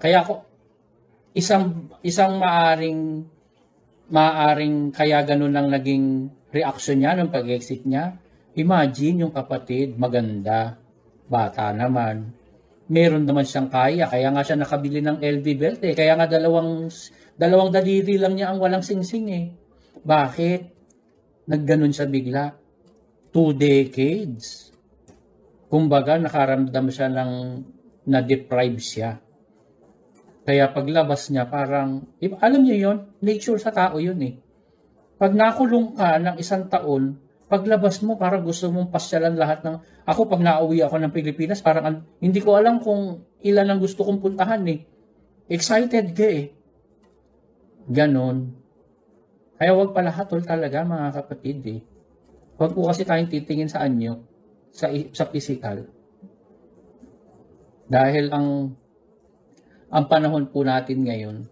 Kaya ko, isang maaring kaya ganun lang naging reaction niya nung pag-exit niya. Imagine yung kapatid, maganda, bata naman. Meron naman siyang kaya nga siya nakabili ng LV belt eh. Kaya nga dalawang daliri lang niya ang walang singsing eh. Bakit? Nagganon siya bigla. 2 decades. Kumbaga, nakaramdam siya ng na-deprive siya. Kaya paglabas niya parang, alam niyo yon, nature sa tao yun eh. Pag nakulong ka ng 1 taon, paglabas mo parang gusto mong pasyalan lahat ng, ako pag nauwi ako ng Pilipinas, parang hindi ko alam kung ilan ang gusto kong puntahan eh. Excited ka eh. Ganon. Kaya wag palahatol talaga mga kapatid eh. Huwag po kasi tayong titingin sa anyo, sa physical. Dahil ang panahon po natin ngayon,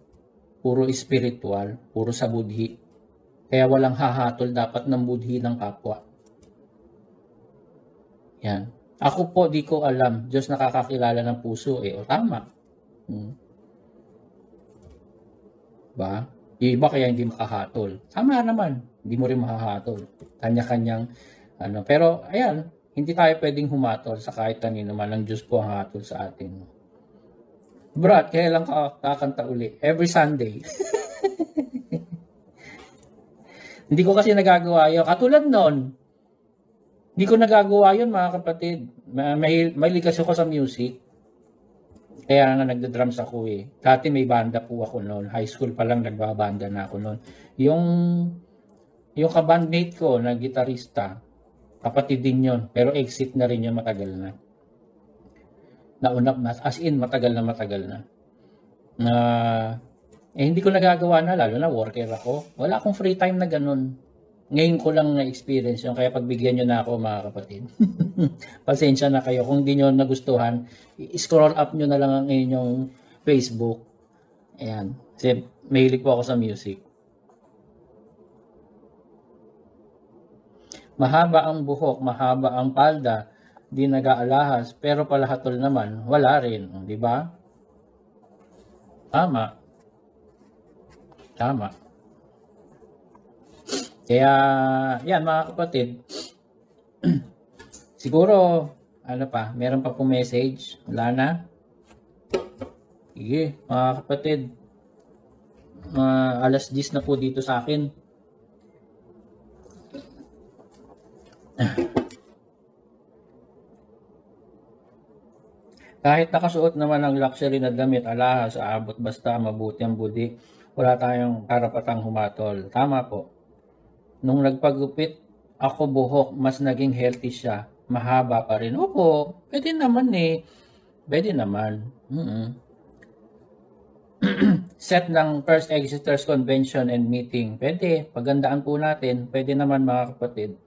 puro spiritual, puro sa budhi. Kaya walang hahatol dapat ng budhi ng kapwa. Yan. Ako po, di ko alam. Diyos nakakakilala ng puso eh. O tama. Ba? Yung iba kaya hindi makahatol. Tama naman. Hindi mo rin mahahatol. Kanya-kanyang Pero ayan, hindi tayo pwedeng humatol sa kahit kanino man. Ang Diyos po ang hatol sa atin. Brad, kailan ka kakanta uli? Every Sunday. Hindi ko kasi nagagawa yun. Katulad nun, hindi ko nagagawa yun mga kapatid. May likas ako sa music. Kaya nga nagda-drums ako eh. Dati may banda po ako noon. High school pa lang nagbabanda na ako noon. Yung kabandmate ko na gitarista, kapatid din yun. Pero exit na rin yun, matagal na. Naunap na, as in matagal na. Hindi ko nagagawa na, lalo na worker ako. Wala akong free time na ganun. Ngayon ko lang na-experience yun, kaya pagbigyan nyo na ako mga kapatid. Pasensya na kayo. Kung di nyo nagustuhan, scroll up nyo na lang ang inyong Facebook. Ayan. Kasi mahilig po ako sa music. Mahaba ang buhok, mahaba ang palda, di nag-aalahas, pero palahatol naman, wala rin. Di ba? Tama. Kaya, yan mga kapatid. Siguro, meron pa pong message. Wala na. Sige, mga kapatid. Alas 10 na po dito sa akin. Kahit nakasuot naman ng luxury na damit, alahas, aabot basta mabuti ang budi, wala tayong karapatang humatol. Tama po. Nung nagpagupit ako buhok, mas naging healthy siya. Mahaba pa rin. Opo, pwede naman eh. Pwede naman. Set ng First Exiters Convention and Meeting. Pwede. Pagandaan po natin. Pwede naman mga kapatid.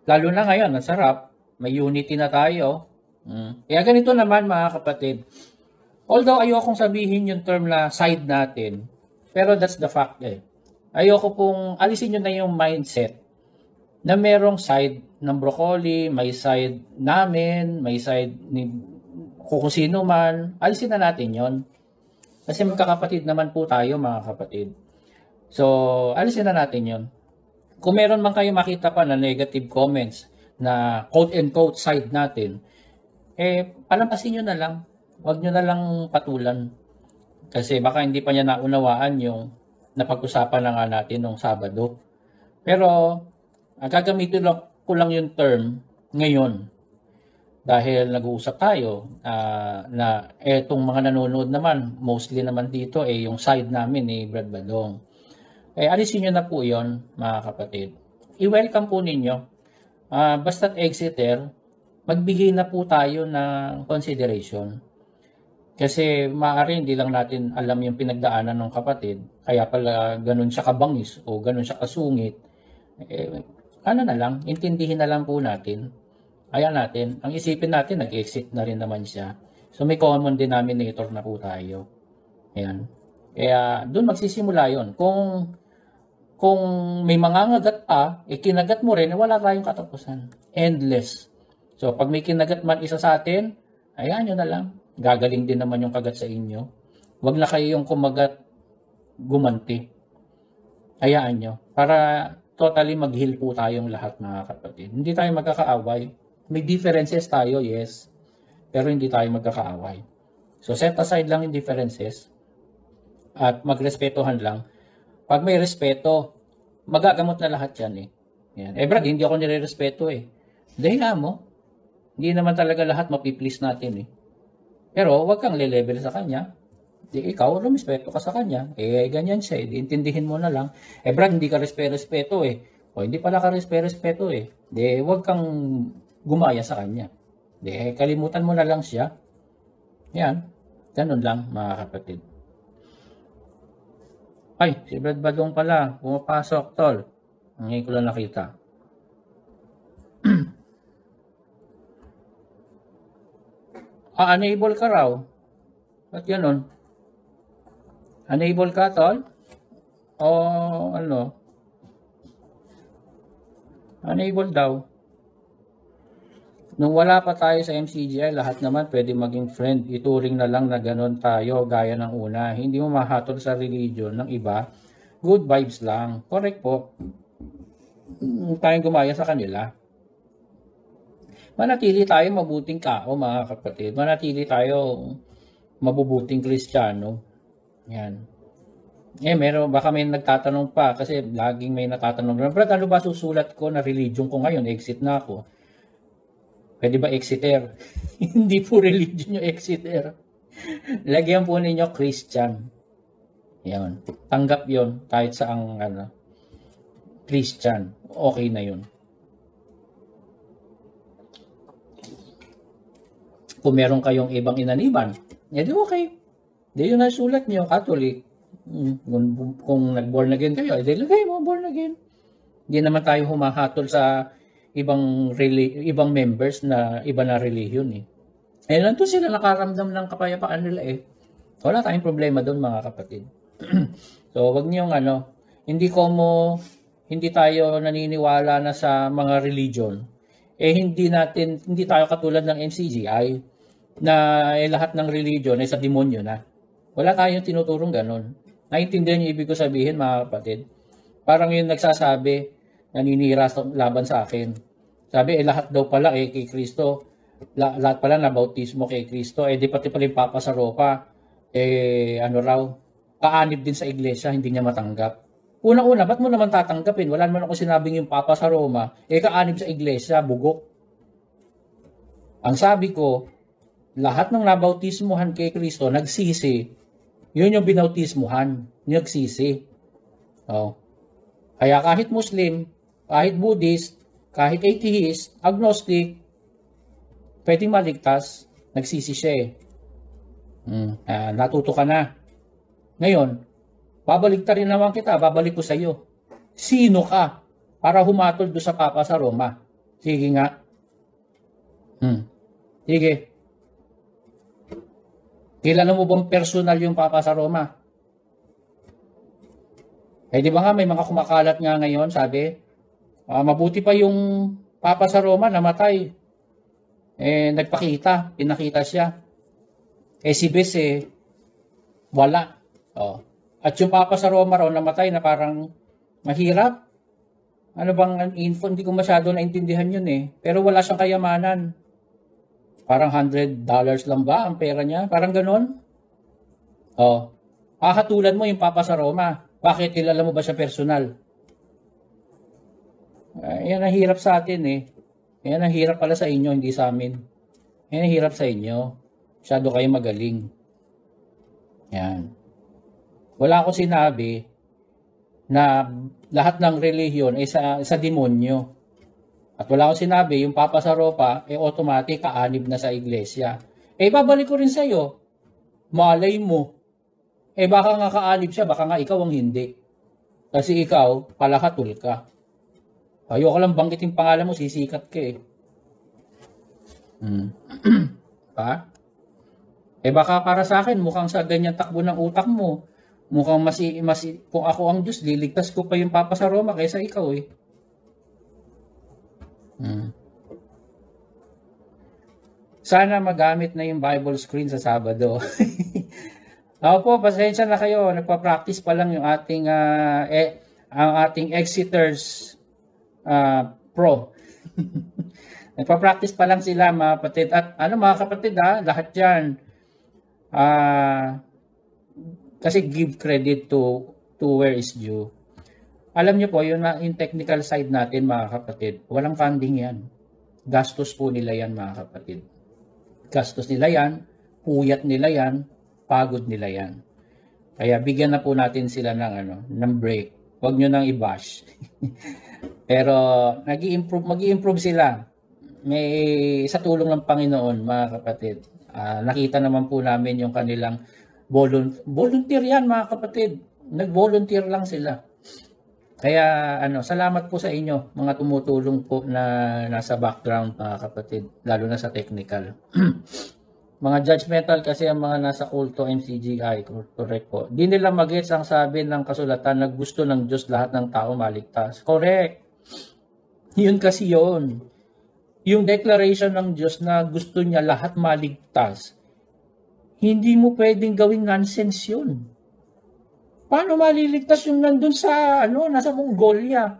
Lalo na ngayon, ang sarap. May unity na tayo. Kaya ganito naman mga kapatid. Although ayokong sabihin yung term na side natin, pero that's the fact eh. Ayoko pong alisin nyo na yung mindset na merong side ng broccoli, may side namin, may side ni kung sino man. Alisin na natin yon. Kasi magkakapatid naman po tayo mga kapatid. So, alisin na natin yon. Kung meron man kayo makita pa na negative comments na quote-and-quote side natin, palampasin nyo na lang. Huwag nyo na lang patulan. Kasi baka hindi pa niya naunawaan yung napag-usapan na nga natin nung Sabado. Pero, gagamitin ko lang yung term ngayon. Dahil nag-uusap tayo na etong mga nanonood naman, mostly naman dito, yung side namin ni Brad Badong. Alisin nyo na po yon mga kapatid. I-welcome po ninyo. Basta't exiter, magbigay na po tayo ng consideration. Kasi maaari hindi lang natin alam yung pinagdaanan ng kapatid, kaya pala ganun siya kabangis o ganun siya kasungit. Ano na lang, intindihin na lang po natin. Ayan natin, ang isipin natin, nag-exit na rin naman siya. So may common denominator na po tayo. Ayan. Kaya doon magsisimula yon. Kung may mangangagat pa, kinagat mo rin, wala tayong katapusan. Endless. So pag may kinagat man isa sa atin, ayan yun na lang. Gagaling din naman yung kagat sa inyo. Huwag na kayo yung kumagat, gumanti. Hayaan nyo. Para totally mag-heal po tayong lahat, mga kapatid. Hindi tayo magkakaaway. May differences tayo, yes. Pero hindi tayo magkakaaway. So set aside lang yung differences. At magrespetuhan lang. Pag may respeto, magagamot na lahat yan eh. Yan. Brad, hindi ako nire-respeto eh. Dahil nga mo, hindi naman talaga lahat mapiplease natin eh. Pero wag kang le-level sa kanya. Di ikaw, rumispeto ka sa kanya. Ganyan siya eh. Intindihin mo na lang. Brad, hindi ka respeto eh. O hindi pala ka respeto eh. Di wag kang gumaya sa kanya. Di kalimutan mo na lang siya. Yan. Ganun lang mga kapatid. Ay, si Brad Badong pala. Pumapasok, tol. Ngayon ko lang nakita. Unable ka raw. Ba't ganun? Unable ka, tol? O ano? Unable daw. Nung wala pa tayo sa MCGI, lahat naman pwede maging friend. Ituring na lang na ganun tayo gaya ng una. Hindi mo mahatol sa religion ng iba. Good vibes lang. Correct po. Huwag tayong gumaya sa kanila. Manatili tayo mabuting tao, mga kapatid. Manatili tayo mabubuting Kristiyano. Yan. Baka may nagtatanong pa kasi laging may natatanong. Brad, ano ba susulat ko na religion ko ngayon? Exit na ako. Pwede ba exiter? Hindi po religion yung exiter. Lagyan po ninyo Christian. Yan. Tanggap yon kahit sa ang Christian. Okay na yun. Kung meron kayong ibang inaniban, edi okay. Di yun ang sulat niyo, Catholic. Kung nag-born again kayo, edi lagay mo, born again. Hindi naman tayo humahatol sa ibang members na iba na religion eh. Nandun sila nakaramdam ng kapayapaan nila eh. Wala tayong problema doon, mga kapatid. So, wag niyong hindi tayo naniniwala na sa mga religion. Hindi tayo katulad ng MCGI na lahat ng religion ay sa demonyo na. Wala tayong tinuturong ganun. Naintindihan niyo ibig ko sabihin, mga kapatid? Parang yung nagsasabi, naninira laban sa akin. Sabi, lahat daw pala kay Kristo. Lahat pala na bautismo kay Kristo. Di pati pala yung Papa sa Ropa. Kaanib din sa iglesia, hindi niya matanggap. Unang-una, ba't mo naman tatanggapin? Wala naman ako sinabing yung Papa sa Roma, kaanib sa iglesia, bugok. Ang sabi ko, lahat ng nabautismuhan kay Kristo, nagsisi. Yun yung binautismuhan, nagsisi. Kaya kahit Muslim, kahit Buddhist, kahit atheist, agnostic, pwedeng maligtas, nagsisi siya eh. Natuto ka na. Ngayon, babalik rin naman kita, babalik ko sa iyo. Sino ka para humatol do sa Papa sa Roma? Sige nga. Sige. Kilala mo bang personal yung Papa sa Roma? Di ba nga may mga kumakalat nga ngayon, sabi, mabuti pa yung Papa sa Roma namatay. Pinakita siya. Si Bes wala. At yung Papa sa Roma raw namatay na parang mahirap. Ano bang info? Hindi ko masyado naintindihan yun eh. Pero wala siyang kayamanan. Parang $100 lang ba ang pera niya? Parang ganon. Kakatulad mo yung Papa sa Roma. Bakit kilala mo ba siya personal? Yan ang hirap sa atin eh. Yan ang hirap pala sa inyo, hindi sa amin. Yan ang hirap sa inyo. Masyado kayo magaling. Yan. Wala akong sinabi na lahat ng relihiyon ay sa demonyo. At wala akong sinabi, yung Papa sa Ropa, automatic kaanib na sa iglesia. Babalik ko rin sa iyo. Malay mo. Eh baka nga kaalib siya, baka nga ikaw ang hindi. Kasi ikaw, palakatul ka. Ayoko lang banggitin pangalan mo, sisikat ka eh. Pa? Eh baka para sa akin, mukhang sa ganyan takbo ng utak mo. Mukhang kung ako ang Diyos, liligtas ko pa yung Papa sa Roma kaysa ikaw eh. Sana magamit na yung Bible screen sa Sabado. Opo, pasensya na kayo. Nagpa-practice pa lang yung ating ang ating Exeter's Pro. Nagpa-practice pa lang sila mga kapatid. At ano mga kapatid lahat yan. Kasi give credit to where is due. Alam niyo po, yung technical side natin mga kapatid, walang funding yan. Gastos po nila yan mga kapatid. Gastos nila yan, puyat nila yan, pagod nila yan. Kaya bigyan na po natin sila ng break. Huwag nyo nang i-bash. Pero mag-i-improve sila. May sa tulong ng Panginoon mga kapatid. Nakita naman po namin yung kanilang volunteer yan mga kapatid. Nag-volunteer lang sila. Kaya salamat po sa inyo mga tumutulong po na nasa background mga kapatid, lalo na sa technical. Mga judgmental kasi ang mga nasa kulto MCGI, correct po. Di nila magets ang sabi ng kasulatan na gusto ng Diyos lahat ng tao maligtas. Correct. Yun kasi yun. Yung declaration ng Diyos na gusto niya lahat maligtas, hindi mo pwedeng gawing nonsense yun. Paano maliligtas yung nandun sa, nasa Mongolia?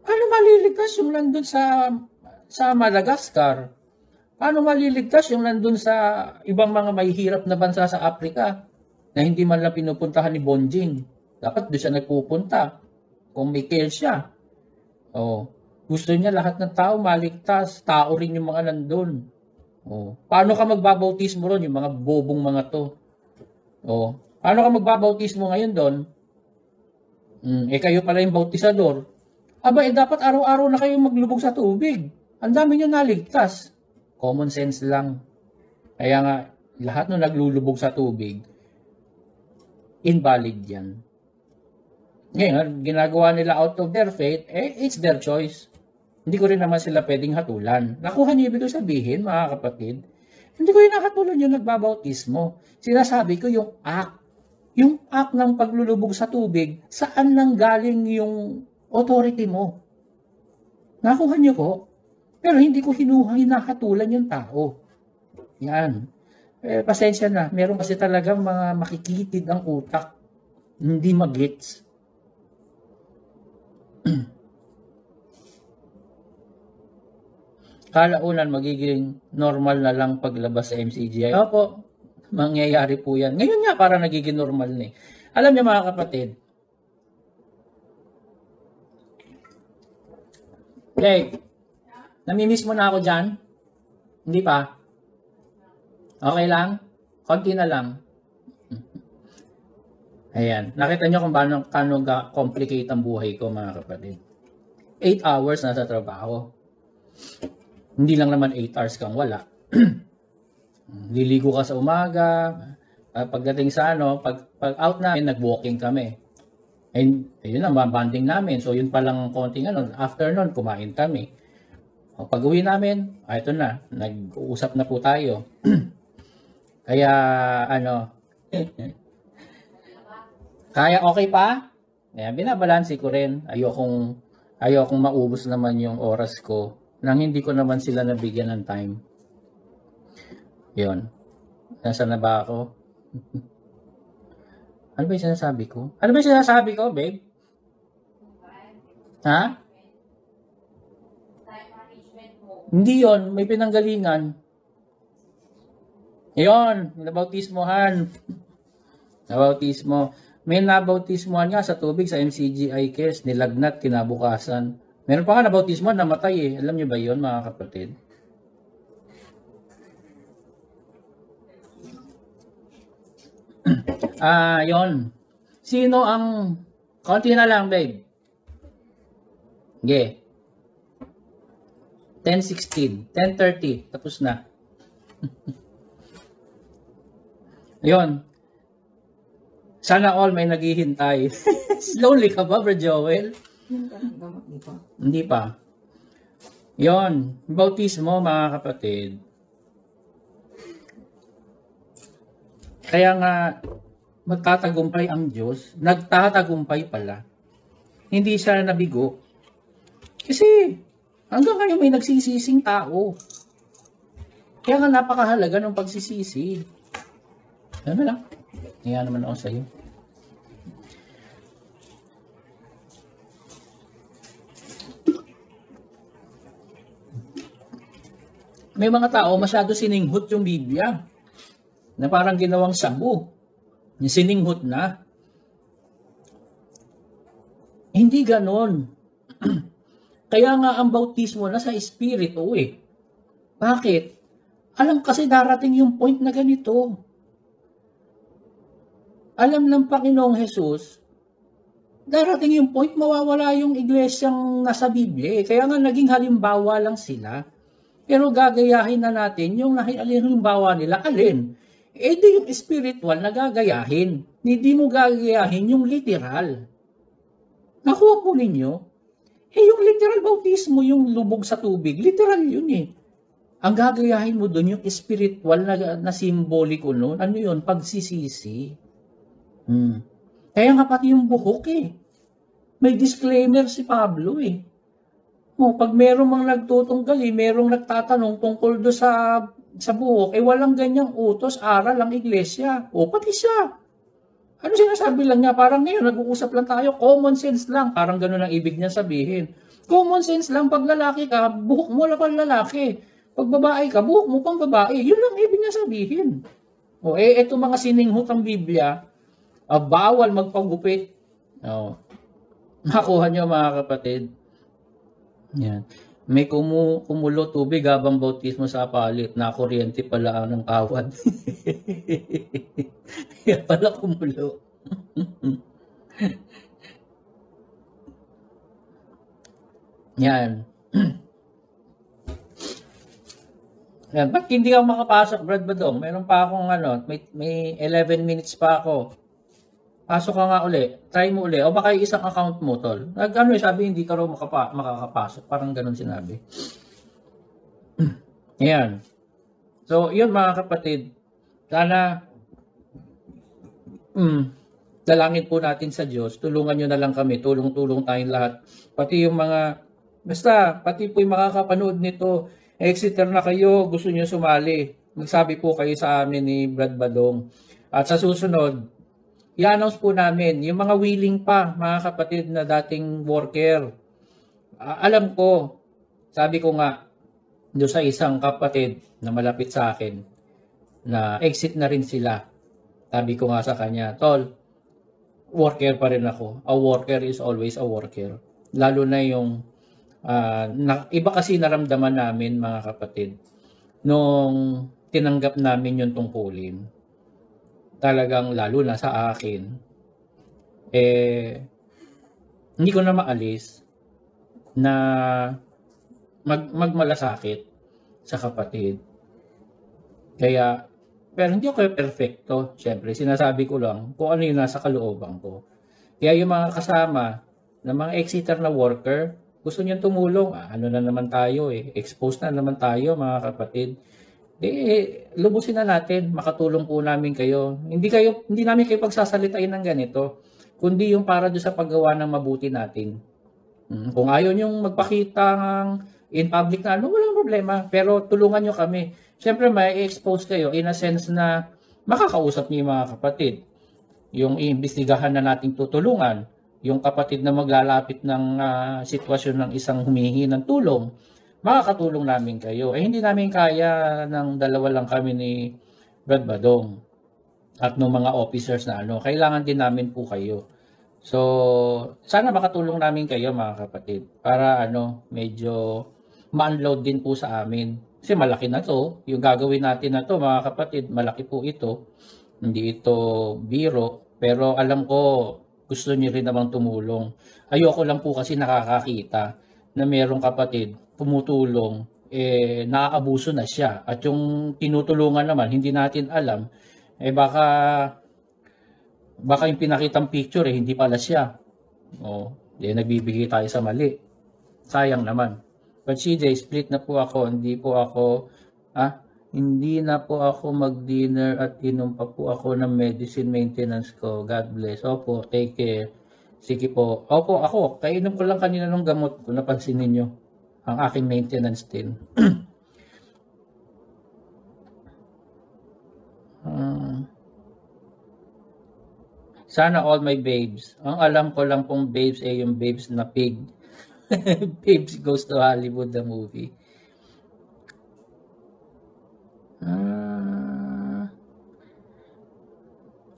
Paano maliligtas yung nandun sa Madagascar? Paano maliligtas yung nandun sa ibang mga mahihirap na bansa sa Africa na hindi man lang pinupuntahan ni Bonjing? Dapat doon siya nagpupunta kung may care siya. Gusto niya lahat ng tao maligtas. Tao rin yung mga nandun. Paano ka magbabautismo ron? Yung mga bobong mga to. Paano ka magbabautismo ngayon doon? Kayo pala yung bautisador. Dapat araw-araw na kayo maglubog sa tubig. Ang dami nyo naligtas. Common sense lang. Kaya nga, lahat nung naglulubog sa tubig, invalid yan. Ngayon, ginagawa nila out of their faith, it's their choice. Hindi ko rin naman sila pwedeng hatulan. Nakuha niyo ibig sabihin, mga kapatid? Hindi ko yung nakatulan yung nagbabautismo. Sinasabi ko yung act. Yung act ng paglulubog sa tubig, saan nang galing yung authority mo? Nakuha niyo ko. Pero hindi ko hinahatulan yung tao. Yan. Pasensya na. Meron kasi talagang mga makikitid ang utak. Hindi magets. Kalaunan magiging normal na lang paglabas sa MCGI. Opo, mangyayari po yan. Ngayon nga para nagiging normal na eh. Alam niyo mga kapatid, namimiss mo na ako dyan? Hindi pa? Okay lang? Konti na lang. Ayan. Nakita niyo kung paano complicate ang buhay ko mga kapatid. 8 hours na sa trabaho. Hindi lang naman 8 hours kang wala. Liligo ka sa umaga. Pagdating sa pag out namin, nag-walking kami. And yun ang bonding namin. So yun palang konting after nun, kumain kami. Pag uwi namin, ito na, nag-uusap na po tayo. Kaya kaya okay pa? Kaya binabalansi ko rin. Ayokong maubos naman yung oras ko nang hindi ko naman sila nabigyan ng time. Yun. Nasaan na ba ako? Ano ba yung sinasabi ko? Ano ba yung sinasabi ko, babe? Ha? Hindi yon, may pinanggalingan. Yun, nabautismohan. Nabautismo. May nabautismohan nga sa tubig sa MCGI Cares, nilagnat kinabukasan. Meron pa nga nabautismohan, namatay eh. Alam niyo ba yon mga kapatid? Yon. Sino ang... Konti na lang, babe. Okay. 10:16. 10:30. Tapos na. Ayun. Sana all may naghihintay. Lonely ka ba, Bro Joel? Yung gamot dito. Hindi pa. Yon, bautismo mga kapatid. Kaya nga, magtatagumpay ang Diyos. Nagtatagumpay pala. Hindi siya nabigo. Kasi, hanggang ngayon may nagsisising tao. Kaya nga napakahalaga ng pagsisisi. Ano lang? Kaya naman ako sa'yo. May mga tao masyado sininghot yung Biblia. Na parang ginawang sabu. Yung sininghot na. Hindi ganon. Kaya nga ang bautismo na sa Espiritu eh. Bakit? Alam kasi darating yung point na ganito. Alam ng Panginoong Jesus, darating yung point mawawala yung iglesyang nasa Biblia. Kaya nga naging halimbawa lang sila. Pero gagayahin na natin yung halimbawa nila. Alin? Eh di yung spiritual na gagayahin. Hindi mo gagayahin yung literal. Nakuha po ninyo? Eh yung literal bautismo, yung lubog sa tubig, literal yun eh. Ang gagayahin mo doon yung spiritual na simboliko noon, ano yun? Pagsisisi. Kaya nga pati yung buhok eh. May disclaimer si Pablo eh. Pag merong mga nagtutunggal eh, merong nagtatanong tungkol do sa buhok, eh walang ganyang utos, aral ang iglesia. Pati siya. Ano sinasabi lang niya? Parang ngayon, nag-uusap lang tayo, common sense lang. Parang ganun ang ibig niya sabihin. Common sense lang, pag lalaki ka, buhok mo lang pang lalaki. Pag babae ka, buhok mo pang babae. Yun lang ibig niya sabihin. Eto mga sininghot ang Biblia, bawal magpagupit. Nakuha niyo mga kapatid. Yan. May kumulo tubig habang bautismo sa palit. Nakuryente pala ng kawad. Kaya pala kumulo. Yan. Yan. Ba't hindi ako makapasok, Brad Badong? Meron pa akong may 11 minutes pa ako. Pasok ka nga uli. Try mo uli. O baka yung isang account mo, tol. Sabi, hindi ka raw makakapasok. Parang ganun sinabi. Ayan. So, yun mga kapatid. Sana, dalangin po natin sa Diyos. Tulungan nyo na lang kami. Tulong-tulong tayong lahat. Pati yung pati po yung makakapanood nito, Exeter na kayo, gusto nyo sumali. Magsabi po kayo sa amin ni Brad Badong. At sa susunod, i-announce po namin, yung mga willing pa, mga kapatid na dating worker. Alam ko, sabi ko nga, doon sa isang kapatid na malapit sa akin, na exit na rin sila. Sabi ko nga sa kanya, tol, worker pa rin ako. A worker is always a worker. Lalo na yung, iba kasi naramdaman namin, mga kapatid, nung tinanggap namin yung tungkulin. Talagang lalo na sa akin, hindi ko na maalis na magmalasakit sa kapatid. Kaya, pero hindi ako perfecto. Siyempre, sinasabi ko lang kung ano yung nasa kalooban ko. Kaya yung mga kasama na mga Exeter na worker, gusto niyang tumulong. Ano na naman tayo exposed na naman tayo mga kapatid. Lubusin na natin, makatulong po namin kayo. Hindi namin kayo pagsasalitain ng ganito, kundi yung para doon sa paggawa ng mabuti natin. Kung ayaw nyong magpakita in public na walang problema, pero tulungan nyo kami. Siyempre may expose kayo in a sense na makakausap niyo yung mga kapatid. Yung iimbestigahan na nating tutulungan, yung kapatid na maglalapit ng sitwasyon ng isang humihingi ng tulong, makakatulong namin kayo. Hindi namin kaya ng dalawa lang kami ni Brad Badong at ng mga officers na kailangan din namin po kayo. So, sana makatulong namin kayo mga kapatid para medyo ma-unload din po sa amin. Kasi malaki na to. Yung gagawin natin na to mga kapatid, malaki po ito. Hindi ito biro. Pero alam ko, gusto niyo rin namang tumulong. Ayoko lang po kasi nakakakita na merong kapatid tumutulong, nakaabuso na siya. At yung tinutulungan naman, hindi natin alam, baka yung pinakitang picture hindi pala siya. Nagbibigay tayo sa mali. Sayang naman. But CJ, split na po ako. Hindi na po ako mag-dinner at inom pa po ako ng medicine maintenance ko. God bless. Opo, take care. Sige po. Opo, ako. Kainom ko lang kanina ng gamot kung napansin ninyo. Ang aking maintenance din. Sana all my babes. Ang alam ko lang pong babes yung babes na pig. Babes Goes to Hollywood, the movie.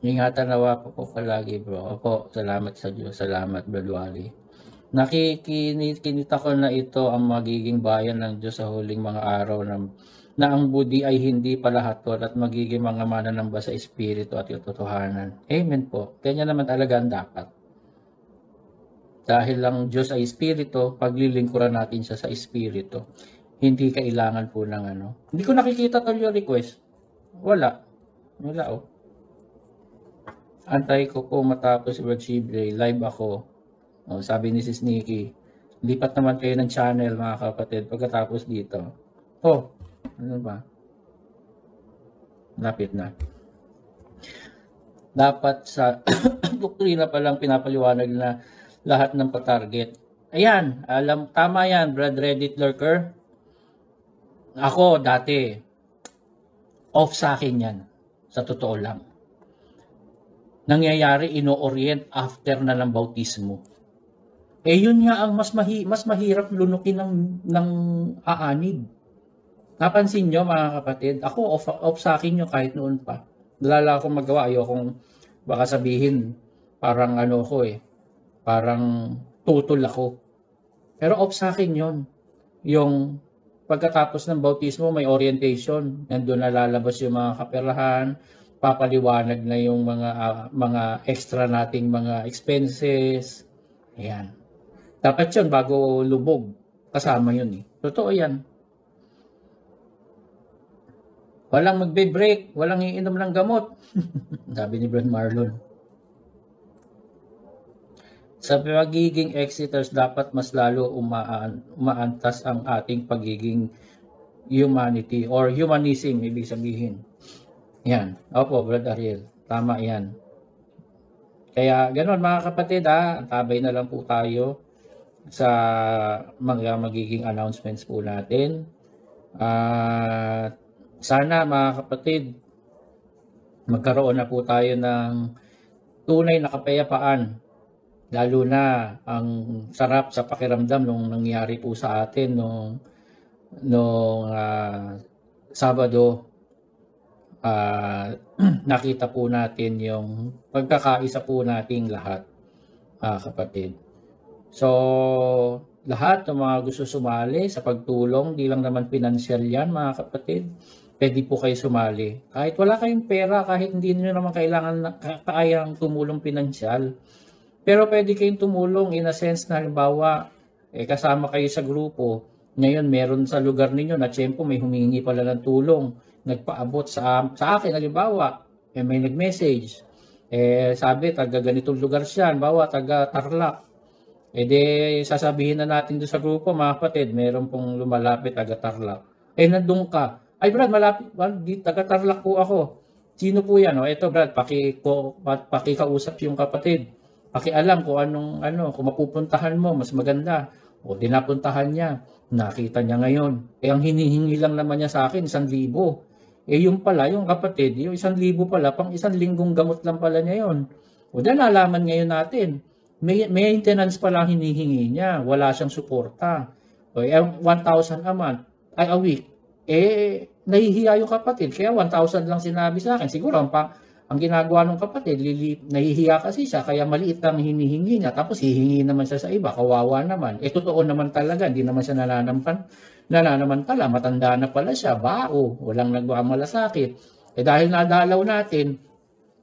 Ingatan nawa po palagi, bro. Opo, salamat sa Diyos. Salamat, Brad Wally. Nakikinita ko na ito ang magiging bayan ng Diyos sa huling mga araw na ang budi ay hindi pala hatol at magiging mga mananamba sa espiritu at katotohanan. Amen po. Kanya naman talaga ang dapat. Dahil lang Diyos ay espiritu, paglilingkuran natin siya sa espiritu. Hindi kailangan po ng Hindi ko nakikita tol yung request. Wala. Antay ko po matapos Brad Shibre. Live ako. Sabi ni Sis Nikki. Lipat naman kayo ng channel mga kapatid pagkatapos dito. Ano ba? Lapit na. Dapat sa doktrina pa lang pinapaliwanag na lahat ng patarget. Ayan, tama yan, Brad Reddit Lurker. Ako, dati, off sa akin yan. Sa totoo lang. Nangyayari, ino-orient after na ng bautismo. Yun nga ang mas mahirap lunukin ng aanib. Napansin nyo mga kapatid, ako off sa akin nyo kahit noon pa. Wala akong magawa, ayokong baka sabihin parang parang tutol ako. Pero off sa akin yon. Yung pagkatapos ng bautismo may orientation, nandun na lalabas yung mga kaperahan, papaliwanag na yung mga extra nating mga expenses. Ayan. Dapat yun bago lubog. Kasama yun Totoo yan. Walang magbe-break, walang iinom ng gamot. Sabi ni Brad Marlon. Sa pagiging exiters, dapat mas lalo umaantas ang ating pagiging humanity or humanism, ibig sabihin. Yan. Opo, Brad Ariel. Tama yan. Kaya ganoon mga kapatid, tabay na lang po tayo sa mga magiging announcements po natin. Sana mga kapatid, magkaroon na po tayo ng tunay na kapayapaan. Lalo na ang sarap sa pakiramdam nung nangyari po sa atin nung Sabado. Nakita po natin yung pagkakaisa po nating lahat, kapatid. So, lahat ng mga gusto sumali sa pagtulong, di lang naman pinansyal yan mga kapatid, pwede po kayo sumali. Kahit wala kayong pera, kahit hindi nyo naman kayang tumulong pinansyal, pero pwede kayong tumulong in a sense na halimbawa, kasama kayo sa grupo, ngayon meron sa lugar ninyo na tiyempo may humingi pala ng tulong, nagpaabot sa akin, halimbawa, may nag-message, sabi, taga ganitong lugar siya, halimbawa, taga Tarlac, sasabihin na natin doon sa grupo, mga kapatid, meron pong lumalapit, taga Tarlac. Nandun ka. Ay, Brad, malapit, taga Tarlac po ako. Sino po yan? Ito, Brad, pakikausap yung kapatid. Pakialam kung kung mapupuntahan mo, mas maganda. Dinapuntahan niya. Nakita niya ngayon. Ang hinihingi lang naman niya sa akin, 1,000. Yung pala, yung kapatid, yung 1,000 pala, pang 1 linggong gamot lang pala niya yun. Nalaman ngayon natin. Maintenance pala hinihingi niya. Wala siyang suporta. 1,000 a month, a week. Nahihiya yung kapatid. Kaya 1,000 lang sinabi sa akin. Siguro, ang ginagawa ng kapatid, nahihiya kasi siya, kaya maliit lang hinihingi niya. Tapos hihingi naman siya sa iba. Kawawa naman. Totoo naman talaga. Hindi naman siya nananamantala. Matanda na pala siya. Walang nagmamalasakit. Dahil nadalaw natin,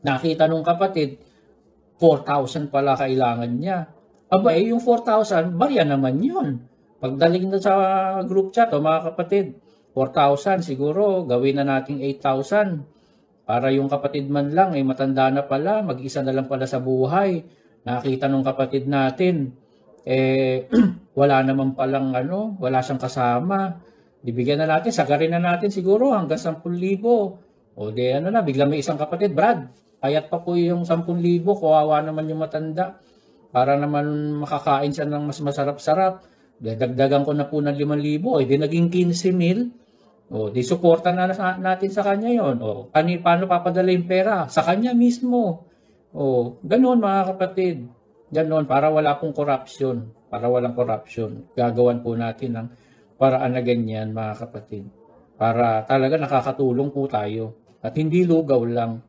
nakita nung kapatid, 4,000 pala kailangan niya. Yung 4,000, barya naman yun. Pagdaling na sa group chat, mga kapatid, 4,000 siguro, gawin na nating 8,000. Para yung kapatid man lang, matanda na pala, mag-isa na lang pala sa buhay. Nakita nung kapatid natin, wala naman palang wala siyang kasama. Bibigyan na natin, sagarin na natin siguro hanggang 10,000. O di bigla may isang kapatid, Brad, payat pa po yung 10,000, kawawa naman yung matanda. Para naman makakain siya ng mas masarap-sarap. Dagdagan ko na po ng 5,000, di naging 15,000. O, di suporta na natin sa kanya yon. O, paano papadala yung pera? Sa kanya mismo. O, ganoon mga kapatid. Ganoon, para wala pong corruption. Para walang corruption. Gagawan po natin ng paraan na ganyan mga kapatid. Para talaga nakakatulong po tayo. At hindi lugaw lang.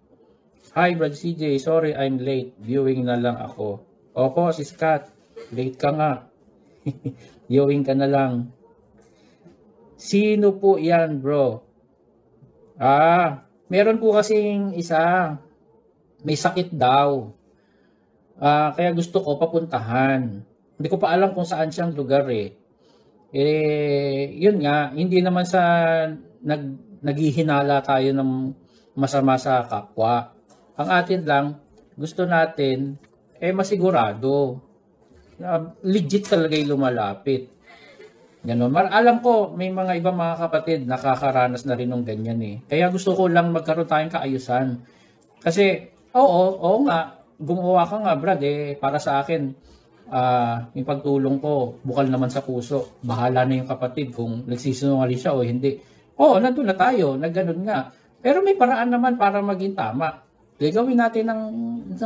Hi, Brad CJ. Sorry, I'm late. Viewing na lang ako. Opo, si Scott. Late ka nga. Viewing ka na lang. Sino po yan, bro? Meron po kasing isa. May sakit daw. Kaya gusto ko papuntahan. Hindi ko pa alam kung saan siyang lugar eh. Yun nga, hindi naman sa naghihinala tayo ng masama sa kapwa. Ang atin lang, gusto natin, masigurado. Legit talaga yung lumalapit. Ganon. Alam ko, may mga ibang mga kapatid nakakaranas na rin ng ganyan eh. Kaya gusto ko lang magkaroon tayong kaayusan. Kasi, oo nga, gumawa ka nga Brad para sa akin, yung pagtulong ko, bukal naman sa puso. Bahala na yung kapatid kung nagsisinungaling siya o hindi. Oo, nandun na tayo, nagganon nga. Pero may paraan naman para maging tama. Gawin natin ng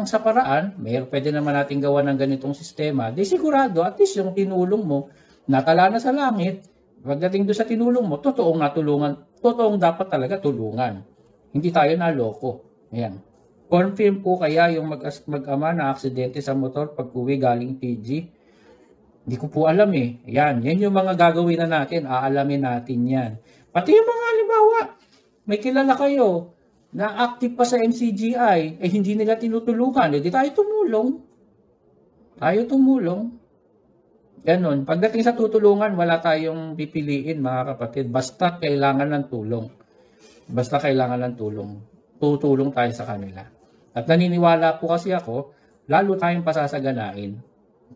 sa paraan, pwede naman natin gawa ng ganitong sistema. Di sigurado, at least yung tinulong mo, natala na sa langit. Pagdating doon sa tinulong mo, totoong natulungan. Totoong dapat talaga tulungan. Hindi tayo naloko. Ayan. Confirm po kaya yung mag-ama na aksidente sa motor pag uwi galing PG? Hindi ko po alam eh. Ayan. Yan yung mga gagawin na natin. Aalamin natin yan. Pati yung mga halimbawa, may kilala kayo na active pa sa MCGI, hindi nila tinutulungan. Hindi tayo tumulong. Ganon. Pagdating sa tutulungan, wala tayong pipiliin mga kapatid. Basta kailangan ng tulong. Tutulong tayo sa kanila. At naniniwala po kasi ako, lalo tayong pasasaganain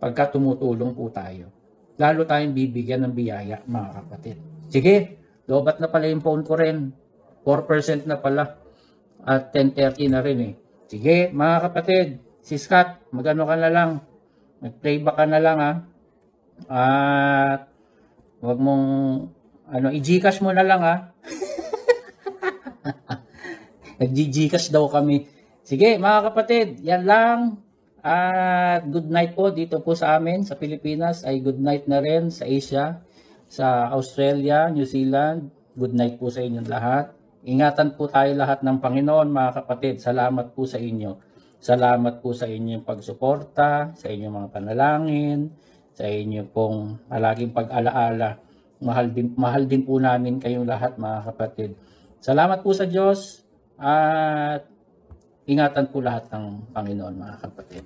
pagka tumutulong po tayo. Lalo tayong bibigyan ng biyaya mga kapatid. Sige, lobat na pala yung phone ko rin. 4% na pala. At 10:30 na rin eh. Sige mga kapatid, si Scott, magano ka na lang. Mag-playback ka na lang At wag mong i-Gcash mo na lang Nag-Gcash daw kami. Sige mga kapatid, yan lang. At good night po dito po sa amin sa Pilipinas, ay good night na rin sa Asia, sa Australia, New Zealand. Good night po sa inyong lahat. Ingatan po tayo lahat ng Panginoon mga kapatid. Salamat po sa inyo. Salamat po sa inyong pagsuporta, sa inyong mga panalangin, sa inyo pong palaging pag-alaala. Mahal din po namin kayong lahat mga kapatid. Salamat po sa Diyos at ingatan po lahat ng Panginoon mga kapatid.